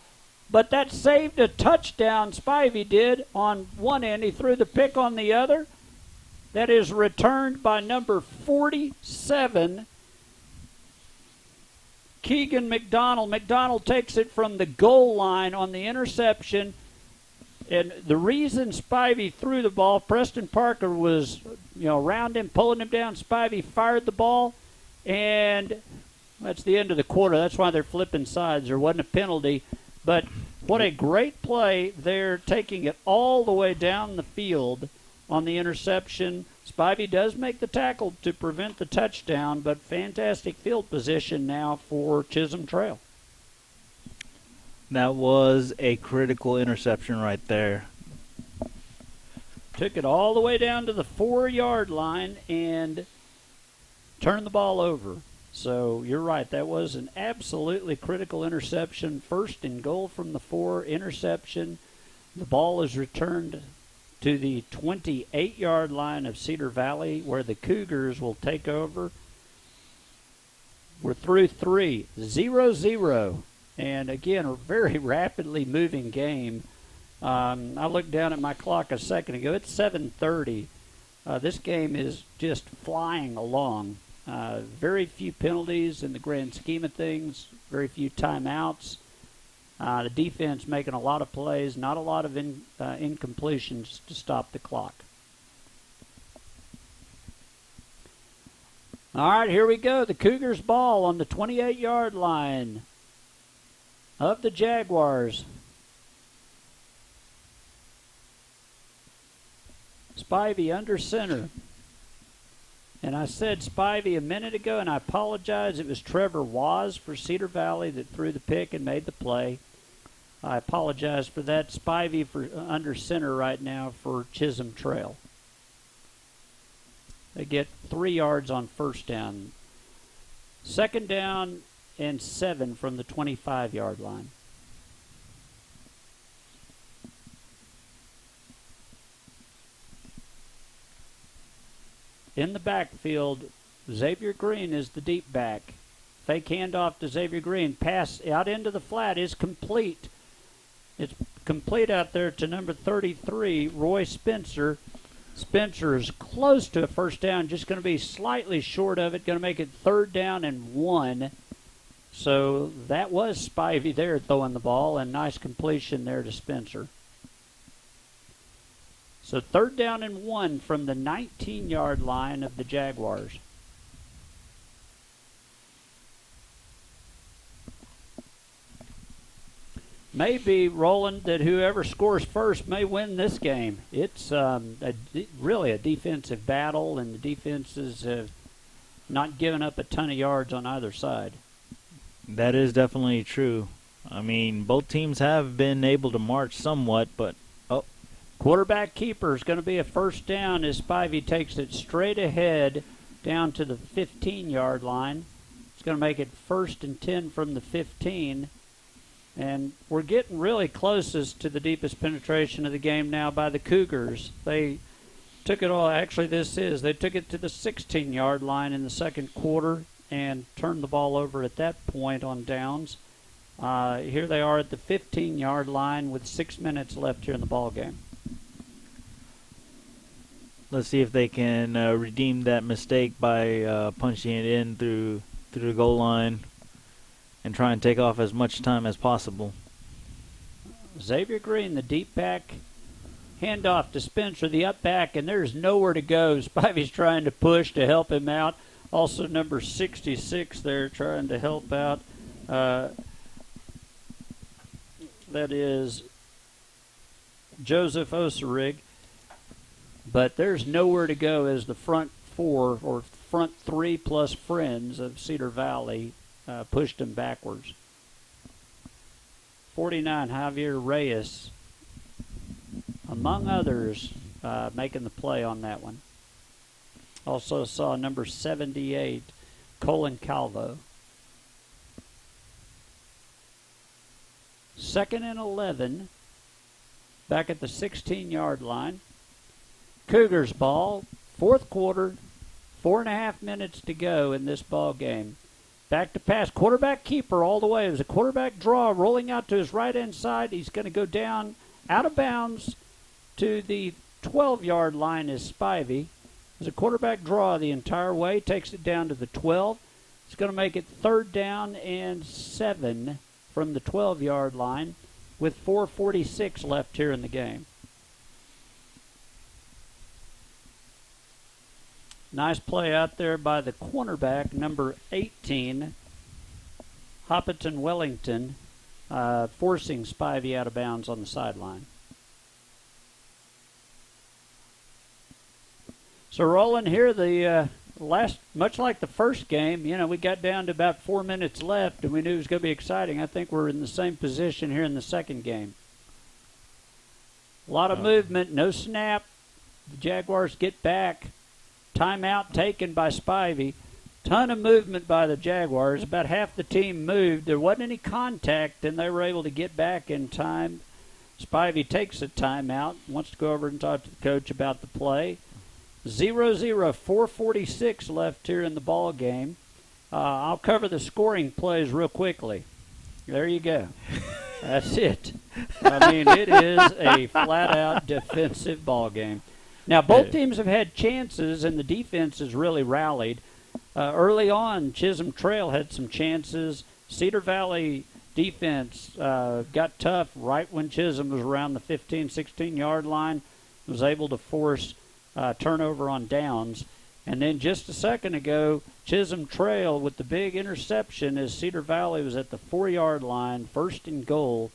But that saved a touchdown, Spivey did, on one end. He threw the pick on the other. That is returned by number 47, Keegan McDonald. McDonald takes it from the goal line on the interception. And the reason Spivey threw the ball, Preston Parker was, around him, pulling him down. Spivey fired the ball, and that's the end of the quarter. That's why they're flipping sides. There wasn't a penalty. But what a great play. They're taking it all the way down the field on the interception. Spivey does make the tackle to prevent the touchdown, but fantastic field position now for Chisholm Trail. That was a critical interception right there. Took it all the way down to the 4-yard line and turned the ball over. So you're right. That was an absolutely critical interception. First and goal from the 4, interception. The ball is returned to the 28-yard line of Cedar Valley, where the Cougars will take over. We're through 3, 0-0. And again, a very rapidly moving game. I looked down at my clock a second ago. It's 7:30. This game is just flying along. Very few penalties in the grand scheme of things. Very few timeouts. The defense making a lot of plays. Not a lot of incompletions to stop the clock. All right, here we go. The Cougars ball on the 28-yard line of the Jaguars. Spivey under center. And I said Spivey a minute ago, and I apologize. It was Trevor Waz for Cedar Valley that threw the pick and made the play. I apologize for that. Spivey for under center right now for Chisholm Trail. They get 3 yards on first down. Second down and 7 from the 25-yard line. In the backfield, Xavier Green is the deep back. Fake handoff to Xavier Green. Pass out into the flat is complete. It's complete out there to number 33, Roy Spencer. Spencer is close to a first down, just going to be slightly short of it. Going to make it 3rd down and 1. So that was Spivey there throwing the ball, and nice completion there to Spencer. So 3rd down and 1 from the 19-yard line of the Jaguars. Maybe, Roland, that whoever scores first may win this game. It's really a defensive battle, and the defenses have not given up a ton of yards on either side. That is definitely true. I mean, both teams have been able to march somewhat, but quarterback keeper is going to be a 1st down as Spivey takes it straight ahead down to the 15-yard line. It's going to make it 1st and 10 from the 15. And we're getting really closest to the deepest penetration of the game now by the Cougars. They took it all, actually they took it to the 16-yard line in the 2nd quarter and turned the ball over at that point on downs. Here they are at the 15-yard line with 6 minutes left here in the ball game. Let's see if they can redeem that mistake by punching it in through the goal line and try and take off as much time as possible. Xavier Green, the deep back, handoff to Spencer, the up back, and there's nowhere to go. Spivey's trying to push to help him out. Also number 66 there trying to help out. That is Joseph Oserig. But there's nowhere to go as the front 4 or front 3 plus friends of Cedar Valley pushed him backwards. 49, Javier Reyes, among others, making the play on that one. Also saw number 78, Colin Calvo. 2nd and 11, back at the 16-yard line. Cougars ball, 4th quarter, 4.5 minutes to go in this ball game. Back to pass, quarterback keeper all the way. It was a quarterback draw rolling out to his right-hand side. He's going to go down out of bounds to the 12-yard line is Spivey. It was a quarterback draw the entire way, takes it down to the 12. It's going to make it 3rd down and 7 from the 12-yard line with 4:46 left here in the game. Nice play out there by the cornerback, number 18, Hopperton Wellington, forcing Spivey out of bounds on the sideline. So rolling here, the much like the first game, we got down to about 4 minutes left, and we knew it was going to be exciting. I think we're in the same position here in the second game. A lot of movement, no snap. The Jaguars get back. Timeout taken by Spivey. Ton of movement by the Jaguars. About half the team moved. There wasn't any contact, and they were able to get back in time. Spivey takes a timeout, wants to go over and talk to the coach about the play. 0-0, 4:46 left here in the ball game. I'll cover the scoring plays real quickly. There you go. That's it. I mean, it is a flat-out defensive ball game. Now, both teams have had chances, and the defense has really rallied. Early on, Chisholm Trail had some chances. Cedar Valley defense got tough right when Chisholm was around the 15, 16-yard line, was able to force turnover on downs. And then just a second ago, Chisholm Trail with the big interception as Cedar Valley was at the 4-yard line, 1st and goal.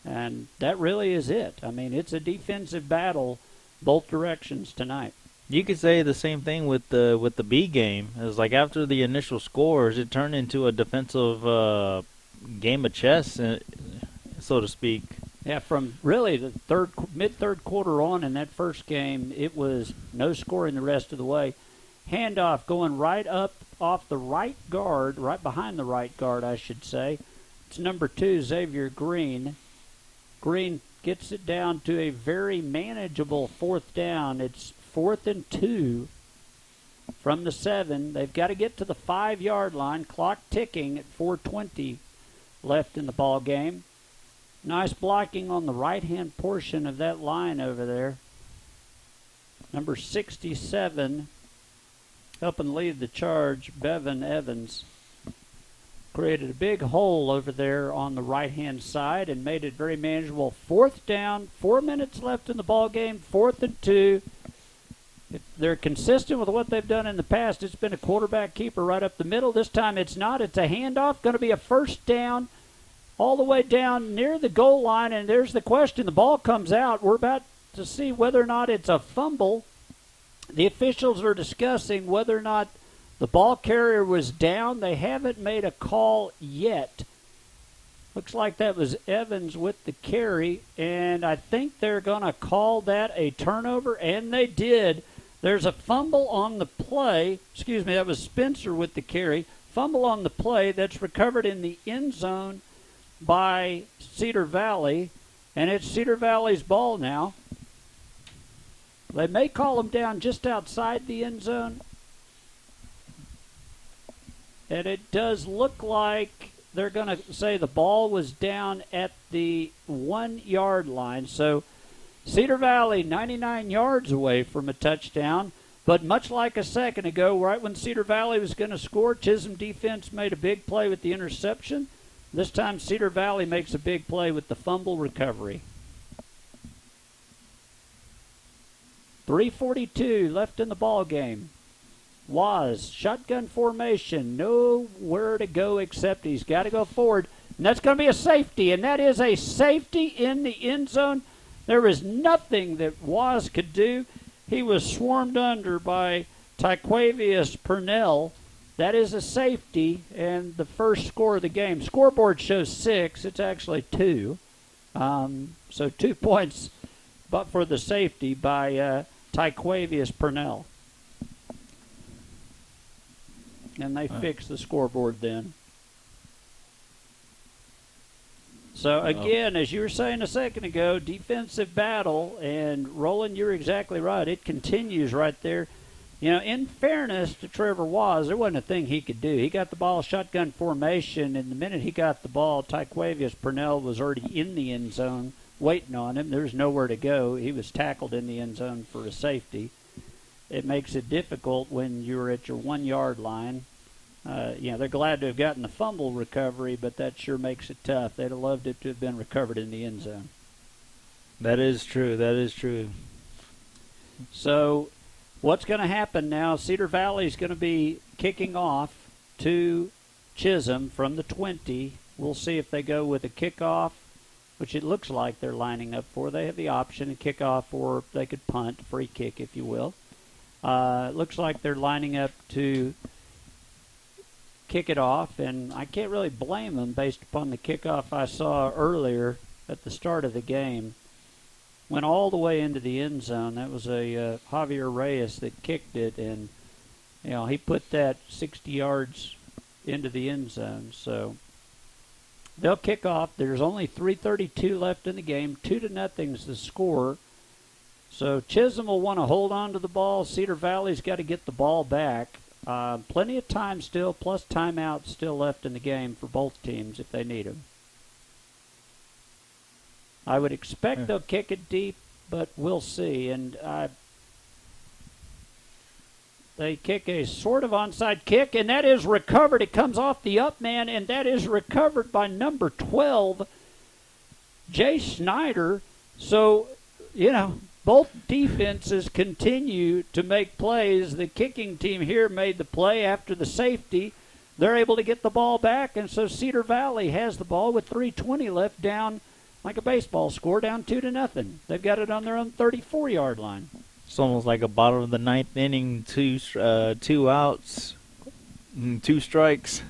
And that really is it. I mean, it's a defensive battle both directions tonight. You could say the same thing with the B game. It was like after the initial scores, it turned into a defensive game of chess, so to speak. Yeah, from really the mid-third quarter on in that first game, it was no scoring the rest of the way. Handoff going right up off the right guard, right behind the right guard, I should say. It's number 2, Xavier Green. Green gets it down to a very manageable 4th down. It's 4th and 2 from the 7. They've got to get to the 5-yard line. Clock ticking at 4:20 left in the ball game. Nice blocking on the right-hand portion of that line over there. Number 67, helping lead the charge, Bevan Evans. created a big hole over there on the right-hand side and made it very manageable. 4th down, 4 minutes left in the ball game, 4th and 2. If they're consistent with what they've done in the past, it's been a quarterback keeper right up the middle. This time it's not. It's a handoff, going to be a 1st down all the way down near the goal line, and there's the question. The ball comes out. We're about to see whether or not it's a fumble. The officials are discussing whether or not the ball carrier was down. They haven't made a call yet. Looks like that was Evans with the carry, and I think they're going to call that a turnover, and they did. There's a fumble on the play. Excuse me, that was Spencer with the carry. Fumble on the play that's recovered in the end zone by Cedar Valley, and it's Cedar Valley's ball now. They may call him down just outside the end zone. And it does look like they're going to say the ball was down at the 1-yard line. So Cedar Valley 99 yards away from a touchdown. But much like a second ago, right when Cedar Valley was going to score, Chisholm defense made a big play with the interception. This time Cedar Valley makes a big play with the fumble recovery. 3:42 left in the ball game. Waz, shotgun formation, nowhere to go except he's got to go forward. And that's going to be a safety, and that is a safety in the end zone. There is nothing that Waz could do. He was swarmed under by Tyquavius Purnell. That is a safety, and the first score of the game. Scoreboard shows 6. It's actually 2. So 2 points, but for the safety by Tyquavius Purnell. And they fix the scoreboard then. So, again, as you were saying a second ago, defensive battle, and Roland, you're exactly right. It continues right there. You know, in fairness to Trevor Waz, there wasn't a thing he could do. He got the ball shotgun formation, and the minute he got the ball, Tyquavius Purnell was already in the end zone waiting on him. There was nowhere to go. He was tackled in the end zone for a safety. It makes it difficult when you're at your 1-yard line. They're glad to have gotten the fumble recovery, but that sure makes it tough. They'd have loved it to have been recovered in the end zone. That is true. That is true. So what's going to happen now? Cedar Valley is going to be kicking off to Chisholm from the 20. We'll see if they go with a kickoff, which it looks like they're lining up for. They have the option to kick off, or they could punt, free kick, if you will. It looks like they're lining up to kick it off, and I can't really blame them based upon the kickoff I saw earlier at the start of the game. Went all the way into the end zone. That was a Javier Reyes that kicked it, and he put that 60 yards into the end zone. So they'll kick off. There's only 3:32 left in the game. 2-0 is the score. So Chisholm will want to hold on to the ball. Cedar Valley's got to get the ball back. Plenty of time still, plus timeouts still left in the game for both teams if they need them. I would expect they'll kick it deep, but we'll see. And they kick a sort of onside kick, and that is recovered. It comes off the up man, and that is recovered by number 12, Jay Snyder. So, both defenses continue to make plays. The kicking team here made the play after the safety. They're able to get the ball back, and so Cedar Valley has the ball with 3:20 left, down like a baseball score, down 2-0. They've got it on their own 34-yard line. It's almost like a bottom of the ninth inning, two outs, 2 strikes.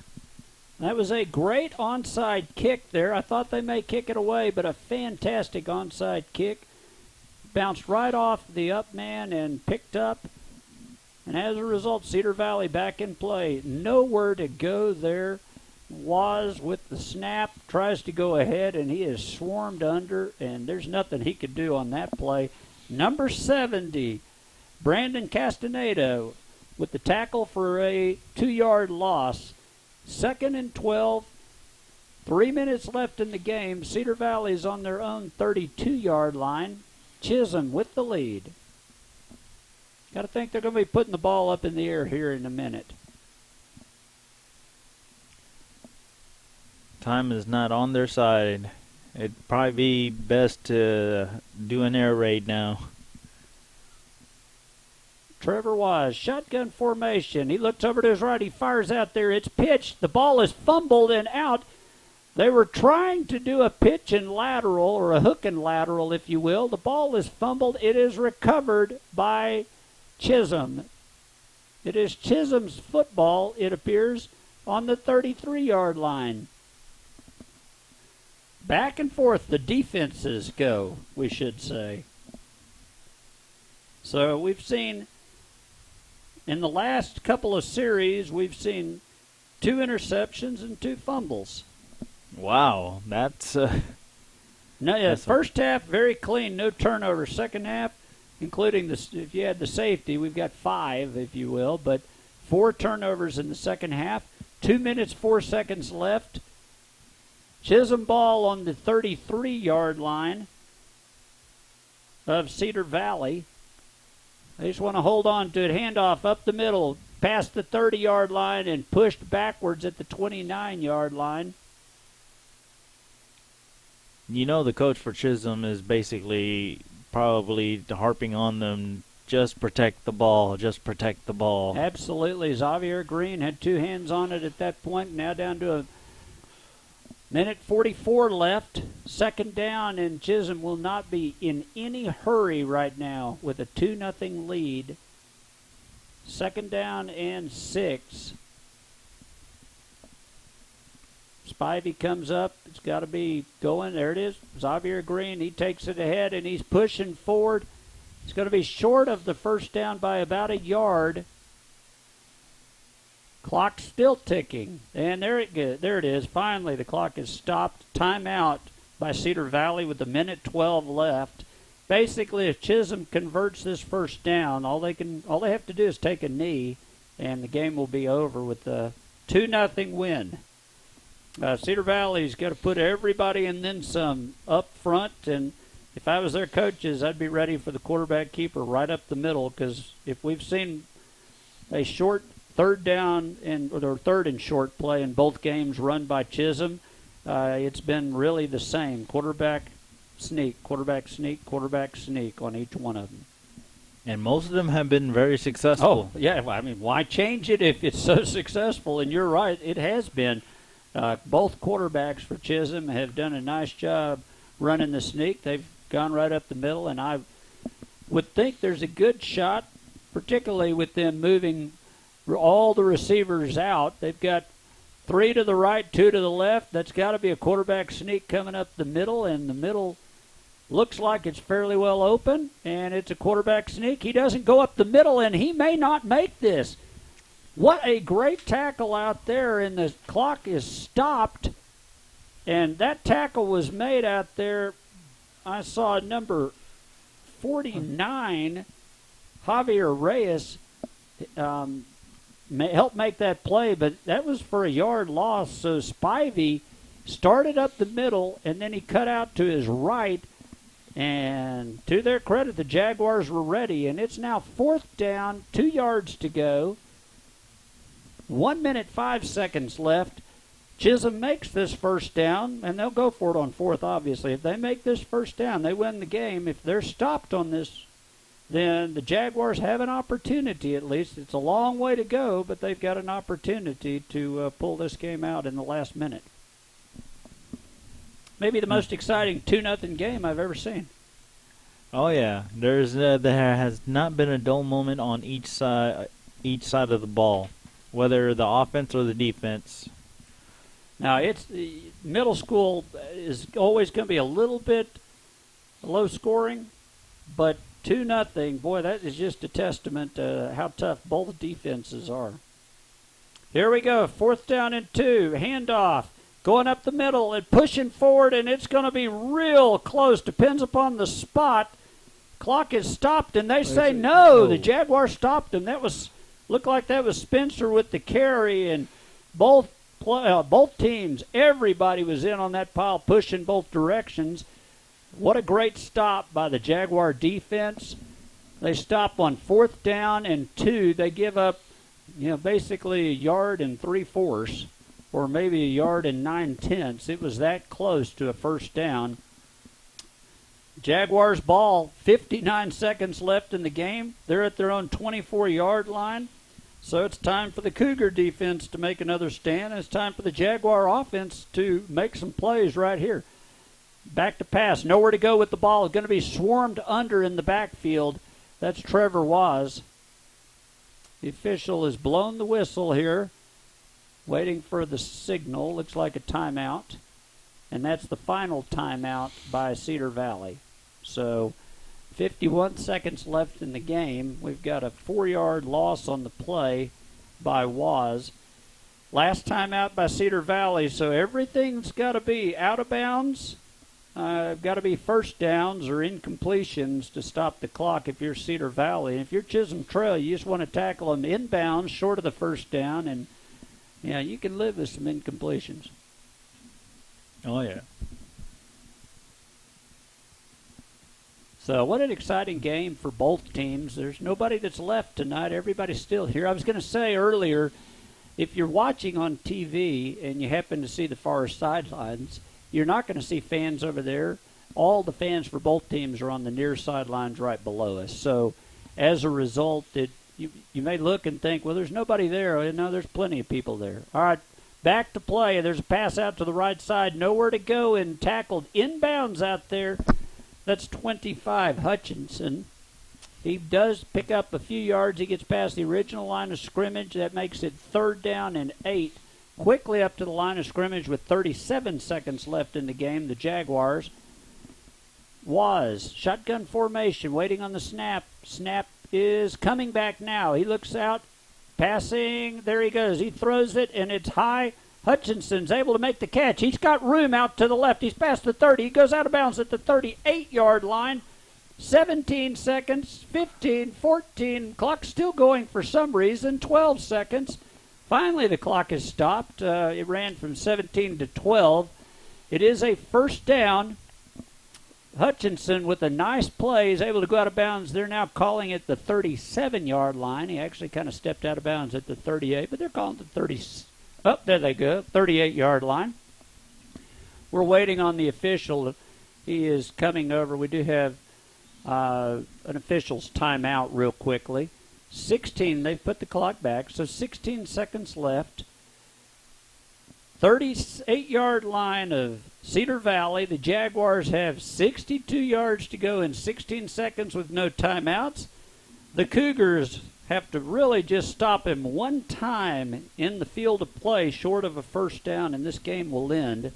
That was a great onside kick there. I thought they may kick it away, but a fantastic onside kick. Bounced right off the up man and picked up. And as a result, Cedar Valley back in play. Nowhere to go there. Was with the snap, tries to go ahead, and he is swarmed under, and there's nothing he could do on that play. Number 70, Brandon Castaneda with the tackle for a 2-yard loss. 2nd and 12, 3 minutes left in the game. Cedar Valley is on their own 32-yard line. Chisholm with the lead. Got to think they're going to be putting the ball up in the air here in a minute. Time is not on their side. It'd probably be best to do an air raid now. Trevor Wise, shotgun formation. He looks over to his right. He fires out there. It's pitched. The ball is fumbled and out. They were trying to do a pitch and lateral, or a hook and lateral, if you will. The ball is fumbled. It is recovered by Chisholm. It is Chisholm's football, it appears, on the 33-yard line. Back and forth the defenses go, we should say. So we've seen, in the last couple of series, we've seen 2 interceptions and 2 fumbles. Wow, that's... First half, very clean, no turnovers. Second half, including if you had the safety, we've got 5, if you will, but 4 turnovers in the second half. 2 minutes, 4 seconds left. Chisholm ball on the 33-yard line of Cedar Valley. They just want to hold on to it. Handoff up the middle, past the 30-yard line, and pushed backwards at the 29-yard line. You know, the coach for Chisholm is basically probably harping on them, just protect the ball, just protect the ball. Absolutely. Xavier Green had 2 hands on it at that point, now down to a minute 44 left. Second down, and Chisholm will not be in any hurry right now with a 2-0 lead. Second down and 6. Spivey comes up. It's got to be going. There it is. Xavier Green, he takes it ahead, and he's pushing forward. It's going to be short of the first down by about a yard. Clock still ticking. And there it is. Finally, the clock is stopped. Timeout by Cedar Valley with a minute 12 left. Basically, if Chisholm converts this first down, all they have to do is take a knee, and the game will be over with a 2-0 win. Cedar Valley's got to put everybody and then some up front, and if I was their coaches, I'd be ready for the quarterback keeper right up the middle, because if we've seen a short third down or third and short play in both games run by Chisholm, it's been really the same. Quarterback sneak, quarterback sneak, quarterback sneak on each one of them. And most of them have been very successful. Oh, yeah. I mean, why change it if it's so successful? And you're right, it has been. Both quarterbacks for Chisholm have done a nice job running the sneak. They've gone right up the middle, and I would think there's a good shot, particularly with them moving all the receivers out. They've got 3 to the right, 2 to the left. That's got to be a quarterback sneak coming up the middle, and the middle looks like it's fairly well open, and it's a quarterback sneak. He doesn't go up the middle, and he may not make this. What a great tackle out there, and the clock is stopped, and that tackle was made out there. I saw number 49, Javier Reyes, helped make that play, but that was for a yard loss. So Spivey started up the middle, and then he cut out to his right, and to their credit, the Jaguars were ready, and it's now 4th down, 2 yards to go. 1 minute, 5 seconds left. Chisholm makes this first down, and they'll go for it on 4th, obviously. If they make this first down, they win the game. If they're stopped on this, then the Jaguars have an opportunity at least. It's a long way to go, but they've got an opportunity to pull this game out in the last minute. Maybe the most exciting 2-0 game I've ever seen. Oh, yeah. There has not been a dull moment on each side of the ball, whether the offense or the defense. Now, it's middle school is always going to be a little bit low scoring, but 2-0, boy, that is just a testament to how tough both defenses are. Here we go, 4th down and 2, handoff, going up the middle and pushing forward, and it's going to be real close. Depends upon the spot. Clock is stopped, and they say no. The Jaguars stopped them. Looked like that was Spencer with the carry, and both teams, everybody was in on that pile, pushing both directions. What a great stop by the Jaguar defense. They stop on 4th down and 2. They give up, basically a yard and 3/4. or maybe 1.9 yards. It was that close to a first down. Jaguars ball, 59 seconds left in the game. They're at their own 24-yard line. So it's time for the Cougar defense to make another stand. And it's time for the Jaguar offense to make some plays right here. Back to pass. Nowhere to go with the ball. Going to be swarmed under in the backfield. That's Trevor Waz. The official has blown the whistle here, waiting for the signal. Looks like a timeout. And that's the final timeout by Cedar Valley. So 51 seconds left in the game. We've got a 4-yard loss on the play by Waz. Last timeout by Cedar Valley, so everything's got to be out of bounds. Got to be first downs or incompletions to stop the clock if you're Cedar Valley. And if you're Chisholm Trail, you just want to tackle them inbounds short of the first down, and yeah, you can live with some incompletions. Oh, yeah. So what an exciting game for both teams. There's nobody that's left tonight. Everybody's still here. I was going to say earlier, if you're watching on TV and you happen to see the far sidelines, you're not going to see fans over there. All the fans for both teams are on the near sidelines right below us. So as a result, you may look and think, well, there's nobody there. No, there's plenty of people there. All right, back to play. There's a pass out to the right side. Nowhere to go and tackled inbounds out there. That's 25, Hutchinson. He does pick up a few yards. He gets past the original line of scrimmage. That makes it 3rd down and 8. Quickly up to the line of scrimmage with 37 seconds left in the game, the Jaguars. Shotgun formation, waiting on the snap. Snap is coming back now. He looks out, passing. There he goes. He throws it, and it's high. Hutchinson's able to make the catch. He's got room out to the left. He's past the 30. He goes out of bounds at the 38-yard line. 17 seconds, 15, 14. Clock still going for some reason. 12 seconds. Finally, the clock is stopped. It ran from 17 to 12. It is a first down. Hutchinson, with a nice play, is able to go out of bounds. They're now calling it the 37-yard line. He actually kind of stepped out of bounds at the 38, but they're calling it the 30. Oh, there they go, 38-yard line. We're waiting on the official. He is coming over. We do have an official's timeout real quickly. 16, they've put the clock back, so 16 seconds left. 38-yard line of Cedar Valley. The Jaguars have 62 yards to go in 16 seconds with no timeouts. The Cougars have to really just stop him one time in the field of play short of a first down, and this game will end.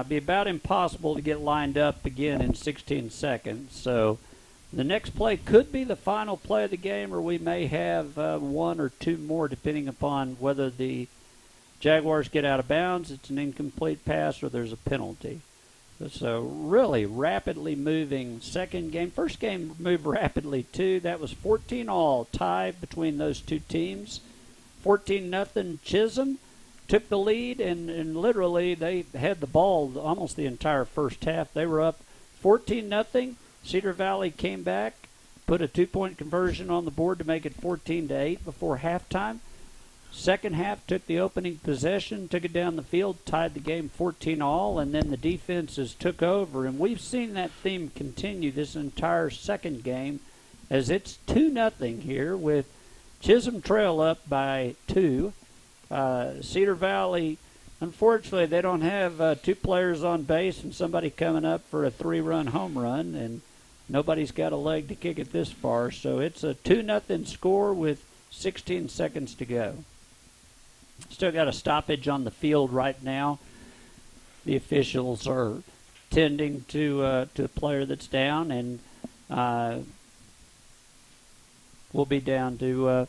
Be about impossible to get lined up again in 16 seconds. So the next play could be the final play of the game, or we may have one or two more depending upon whether the Jaguars get out of bounds, it's an incomplete pass, or there's a penalty. So really rapidly moving second game. First game moved rapidly too. That was 14-all tie between those two teams. 14-0 Chisholm took the lead, and literally they had the ball almost the entire first half. They were up 14-0. Cedar Valley came back, put a 2-point conversion on the board to make it 14-8 before halftime. Second half took the opening possession, took it down the field, tied the game 14-all, and then the defenses took over. And we've seen that theme continue this entire second game as it's 2-0 here with Chisholm Trail up by 2. Cedar Valley, unfortunately, they don't have 2 players on base and somebody coming up for a 3-run home run, and nobody's got a leg to kick it this far. So it's a 2-0 score with 16 seconds to go. Still got a stoppage on the field right now. The officials are tending to a player that's down, and we'll be down to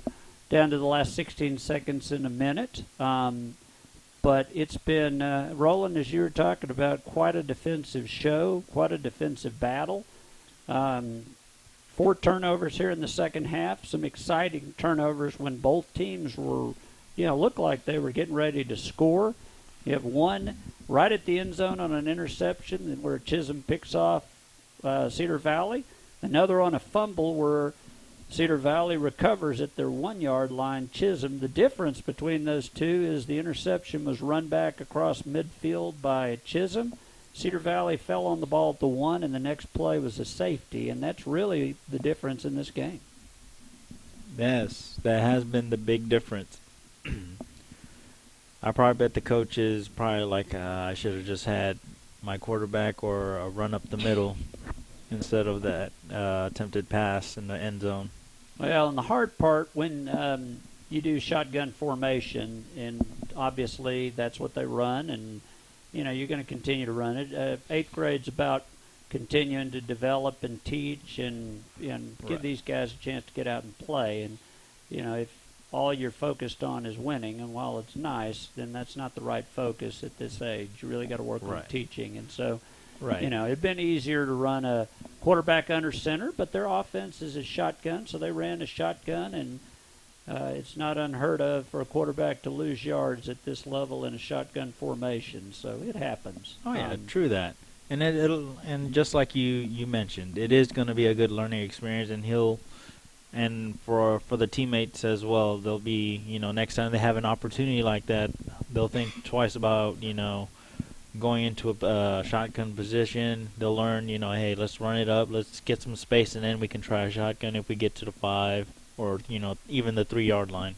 the last 16 seconds in a minute. But it's been, Roland, as you were talking about, quite a defensive show, quite a defensive battle. 4 turnovers here in the second half, some exciting turnovers when both teams were, looked like they were getting ready to score. You have one right at the end zone on an interception where Chisholm picks off Cedar Valley. Another on a fumble where Cedar Valley recovers at their 1-yard line. Chisholm, the difference between those two is the interception was run back across midfield by Chisholm. Cedar Valley fell on the ball at the 1, and the next play was a safety, and that's really the difference in this game. Yes, that has been the big difference. I probably bet the coach is probably like, I should have just had my quarterback or a run up the middle instead of that attempted pass in the end zone. Well, and the hard part when you do shotgun formation, and obviously that's what they run, and you're going to continue to run it. 8th grade's about continuing to develop and teach and give these guys a chance to get out and play. And if all you're focused on is winning, and while it's nice, then that's not the right focus at this age. You really got to work on teaching. And so, it'd been easier to run a quarterback under center, but their offense is a shotgun, so they ran a shotgun, and it's not unheard of for a quarterback to lose yards at this level in a shotgun formation. So it happens. Oh yeah, true that. And and just like you mentioned, it is going to be a good learning experience, and for the teammates as well, they'll be, next time they have an opportunity like that, they'll think twice about, going into a shotgun position. They'll learn, hey, let's run it up, let's get some space, and then we can try a shotgun if we get to the 5 or, even the 3-yard line.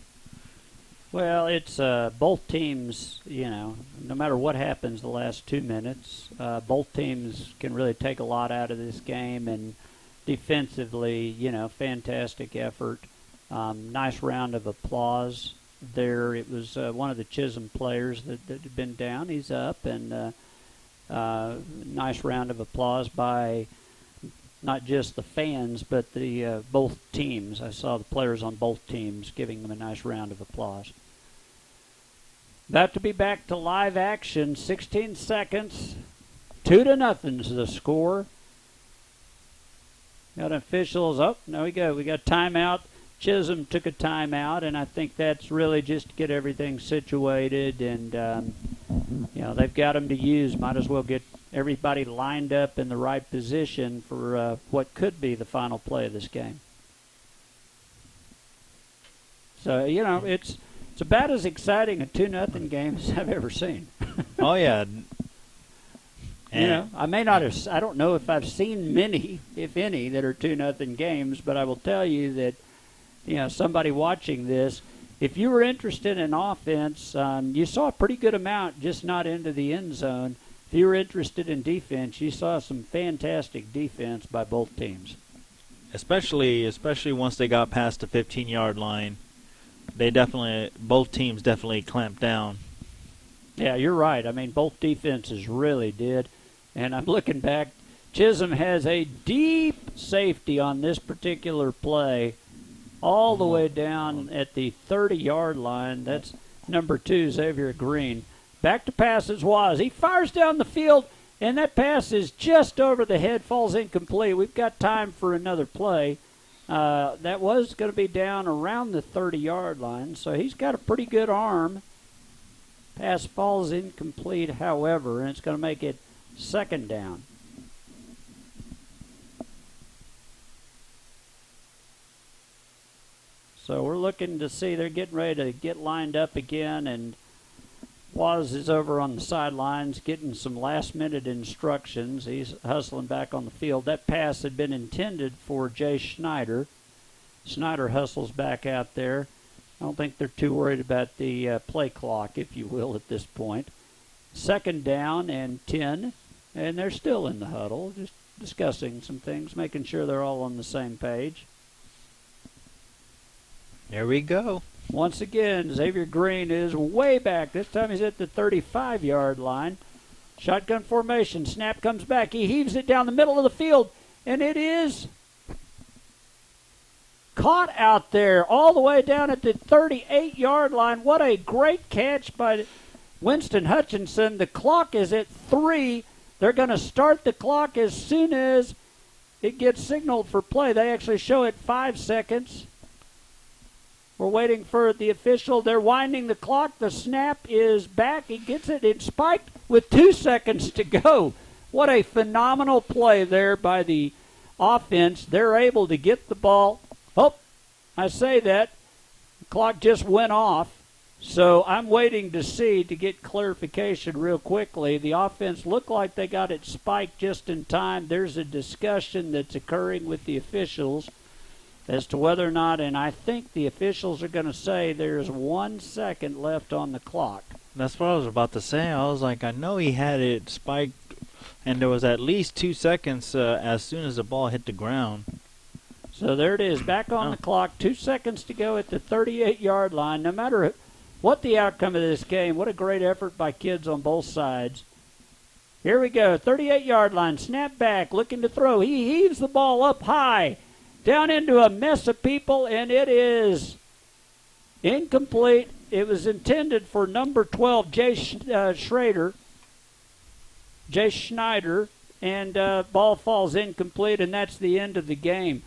Well, it's both teams, no matter what happens the last 2 minutes, both teams can really take a lot out of this game, and defensively, fantastic effort. Nice round of applause there. It was one of the Chisholm players that had been down. He's up, and nice round of applause by not just the fans, but the both teams. I saw the players on both teams giving them a nice round of applause. About to be back to live action. 16 seconds. 2-0 is the score. Got officials. Oh, no, we go. We got timeout. Chisholm took a timeout, and I think that's really just to get everything situated. And, they've got them to use. Might as well get everybody lined up in the right position for what could be the final play of this game. So, it's about as exciting a 2-0 game as I've ever seen. Oh, yeah. I may not have. I don't know if I've seen many, if any, that are 2-0 games. But I will tell you that, somebody watching this, if you were interested in offense, you saw a pretty good amount, just not into the end zone. If you were interested in defense, you saw some fantastic defense by both teams. Especially once they got past the 15-yard line, both teams definitely clamped down. Yeah, you're right. I mean, both defenses really did. And I'm looking back. Chisholm has a deep safety on this particular play all the way down at the 30-yard line. That's number 2, Xavier Green. Back to pass is Waz. He fires down the field, and that pass is just over the head, falls incomplete. We've got time for another play. That was going to be down around the 30-yard line, so he's got a pretty good arm. Pass falls incomplete, however, and it's going to make it 2nd down. So we're looking to see, they're getting ready to get lined up again, and Waz is over on the sidelines getting some last-minute instructions. He's hustling back on the field. That pass had been intended for Jay Schneider. Schneider hustles back out there. I don't think they're too worried about the play clock, if you will, at this point. 2nd down and 10, and they're still in the huddle, just discussing some things, making sure they're all on the same page. There we go. Once again, Xavier Green is way back. This time he's at the 35-yard line. Shotgun formation. Snap comes back. He heaves it down the middle of the field, and it is caught out there all the way down at the 38-yard line. What a great catch by Winston Hutchinson. The clock is at 3. They're going to start the clock as soon as it gets signaled for play. They actually show it 5 seconds. We're waiting for the official. They're winding the clock. The snap is back. He gets it. It's spiked with 2 seconds to go. What a phenomenal play there by the offense. They're able to get the ball Oh, I say that. The clock just went off. So I'm waiting to get clarification real quickly. The offense looked like they got it spiked just in time. There's a discussion that's occurring with the officials as to whether or not, and I think the officials are going to say there's 1 second left on the clock. That's what I was about to say. I was like, I know he had it spiked, and there was at least 2 seconds as soon as the ball hit the ground. So there it is, back on the clock. 2 seconds to go at the 38-yard line. No matter what the outcome of this game, what a great effort by kids on both sides. Here we go, 38-yard line, snap back, looking to throw. He heaves the ball up high, down into a mess of people, and it is incomplete. It was intended for number 12, Jay Schneider, and ball falls incomplete, and that's the end of the game.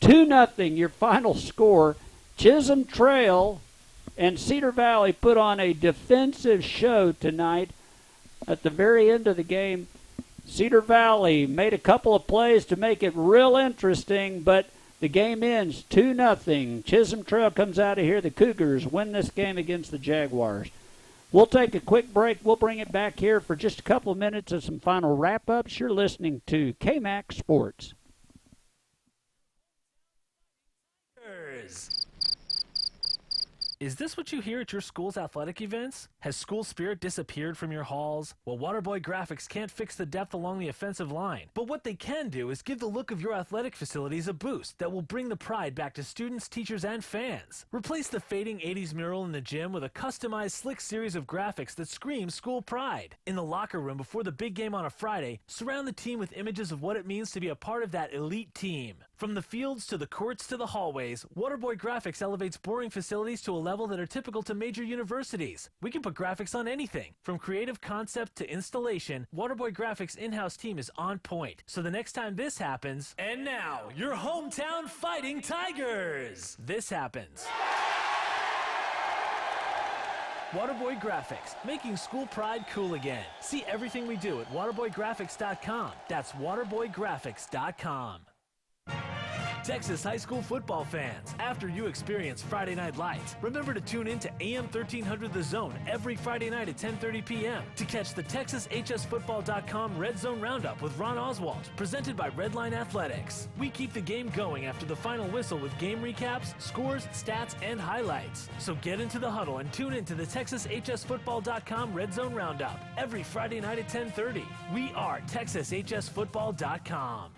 2-0, your final score. Chisholm Trail and Cedar Valley put on a defensive show tonight. At the very end of the game, Cedar Valley made a couple of plays to make it real interesting, but the game ends 2-0. Chisholm Trail comes out of here. The Cougars win this game against the Jaguars. We'll take a quick break. We'll bring it back here for just a couple of minutes of some final wrap-ups. You're listening to KMAC Sports. Is this what you hear at your school's athletic events? Has school spirit disappeared from your halls? Well, Waterboy Graphics can't fix the depth along the offensive line. But what they can do is give the look of your athletic facilities a boost that will bring the pride back to students, teachers, and fans. Replace the fading 80s mural in the gym with a customized slick series of graphics that scream school pride. In the locker room before the big game on a Friday, surround the team with images of what it means to be a part of that elite team. From the fields to the courts to the hallways, Waterboy Graphics elevates boring facilities to a level that are typical to major universities. We can put graphics on anything. From creative concept to installation, Waterboy Graphics' in-house team is on point. So the next time this happens, and now, your hometown Fighting Tigers! This happens. Waterboy Graphics, making school pride cool again. See everything we do at waterboygraphics.com. That's waterboygraphics.com. Texas high school football fans, after you experience Friday Night Lights, remember to tune in to AM 1300 The Zone every Friday night at 10:30 p.m. to catch the TexasHSFootball.com Red Zone Roundup with Ron Oswald, presented by Redline Athletics. We keep the game going after the final whistle with game recaps, scores, stats, and highlights. So get into the huddle and tune in to the TexasHSFootball.com Red Zone Roundup every Friday night at 10:30. We are TexasHSFootball.com.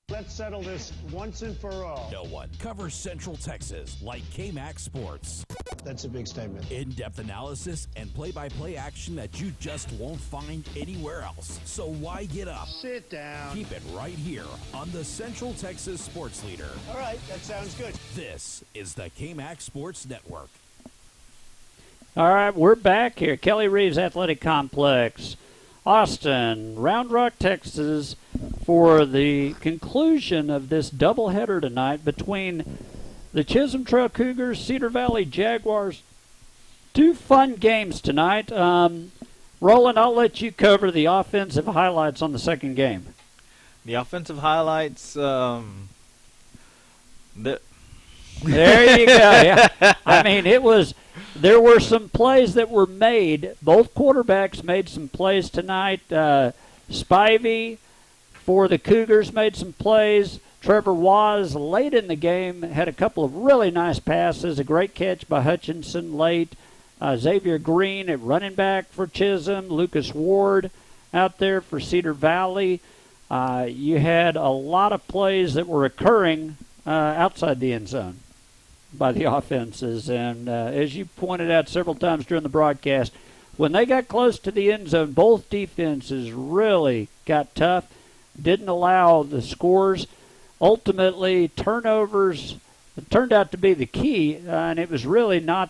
Let's settle this once and for all. No one covers Central Texas like KMAC Sports. That's a big statement. In-depth analysis and play-by-play action that you just won't find anywhere else. So why get up? Sit down. Keep it right here on the Central Texas Sports Leader. All right, that sounds good. This is the KMAC Sports Network. All right, we're back here. Kelly Reeves Athletic Complex, Austin, Round Rock, Texas, for the conclusion of this doubleheader tonight between the Chisholm Trail Cougars, Cedar Valley Jaguars. Two fun games tonight. Roland, I'll let you cover the offensive highlights on the second game. The offensive highlights, There you go. Yeah. I mean, there were some plays that were made. Both quarterbacks made some plays tonight. Spivey for the Cougars made some plays. Trevor Waz late in the game had a couple of really nice passes. A great catch by Hutchinson late. Xavier Green at running back for Chisholm. Lucas Ward out there for Cedar Valley. You had a lot of plays that were occurring outside the end zone by the offenses. And as you pointed out several times during the broadcast, when they got close to the end zone, both defenses really got tough, didn't allow the scores. Ultimately, turnovers turned out to be the key, and it was really not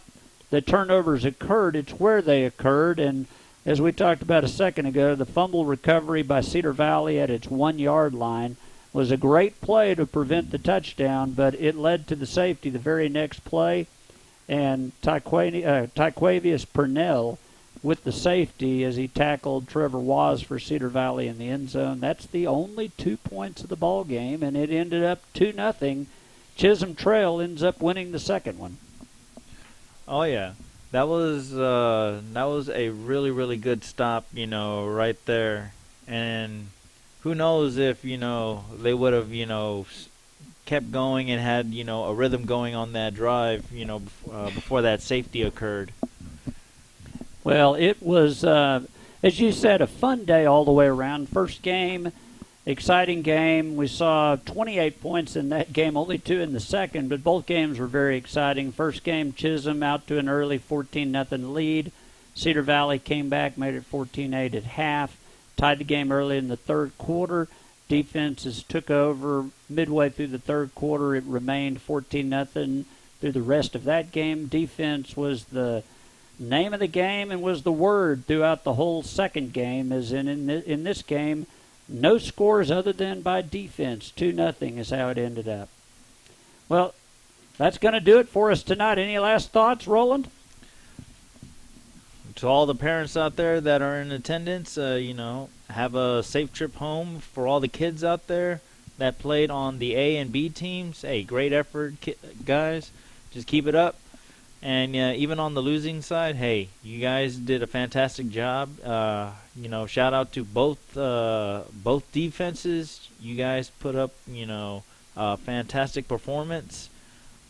that turnovers occurred, it's where they occurred. And as we talked about a second ago, the fumble recovery by Cedar Valley at its 1-yard line was a great play to prevent the touchdown, but it led to the safety the very next play. And Tyquavius Purnell with the safety as he tackled Trevor Waz for Cedar Valley in the end zone. That's the only 2 points of the ball game, and it ended up 2-0 Chisholm Trail ends up winning the second one. Oh yeah, that was a really really good stop, right there. And who knows if they would have kept going and had a rhythm going on that drive, before that safety occurred. Well, it was, as you said, a fun day all the way around. First game, exciting game. We saw 28 points in that game, only 2 in the second, but both games were very exciting. First game, Chisholm out to an early 14-0 lead. Cedar Valley came back, made it 14-8 at half, tied the game early in the third quarter. Defenses took over midway through the third quarter. It remained 14-0 through the rest of that game. Defense was the name of the game and was the word throughout the whole second game, as in this game, no scores other than by defense. 2-0 is how it ended up. Well, that's going to do it for us tonight. Any last thoughts, Roland? To all the parents out there that are in attendance, have a safe trip home. For all the kids out there that played on the A and B teams, hey, great effort, guys. Just keep it up. And even on the losing side, hey, you guys did a fantastic job. Shout out to both defenses. You guys put up, a fantastic performance.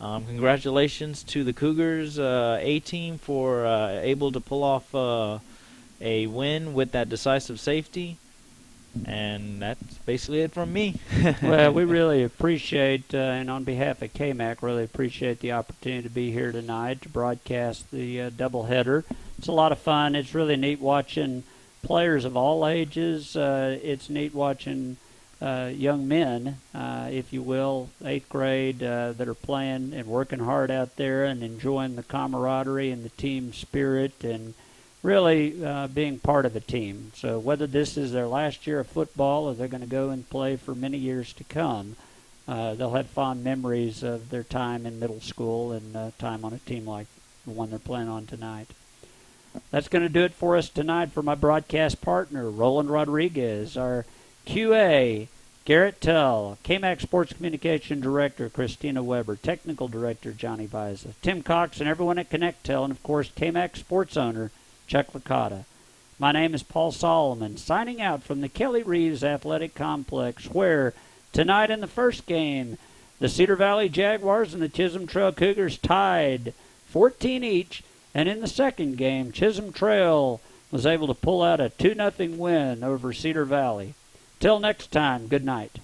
Congratulations to the Cougars A team for able to pull off a win with that decisive safety. And that's basically it from me. Well, we really appreciate, and on behalf of KMAC, really appreciate the opportunity to be here tonight to broadcast the doubleheader. It's a lot of fun. It's really neat watching players of all ages. It's neat watching young men, if you will, 8th grade, that are playing and working hard out there and enjoying the camaraderie and the team spirit and really being part of a team. So whether this is their last year of football or they're going to go and play for many years to come, they'll have fond memories of their time in middle school and time on a team like the one they're playing on tonight. That's going to do it for us tonight. For my broadcast partner, Roland Rodriguez, our QA, Garrett Tell, KMAC Sports Communication Director, Christina Weber, Technical Director, Johnny Biza, Tim Cox, and everyone at ConnectTel, and, of course, KMAC Sports owner, Chuck Licata. My name is Paul Solomon, signing out from the Kelly Reeves Athletic Complex, where tonight in the first game, the Cedar Valley Jaguars and the Chisholm Trail Cougars tied 14 each, and in the second game, Chisholm Trail was able to pull out a 2-0 win over Cedar Valley. Till next time, good night.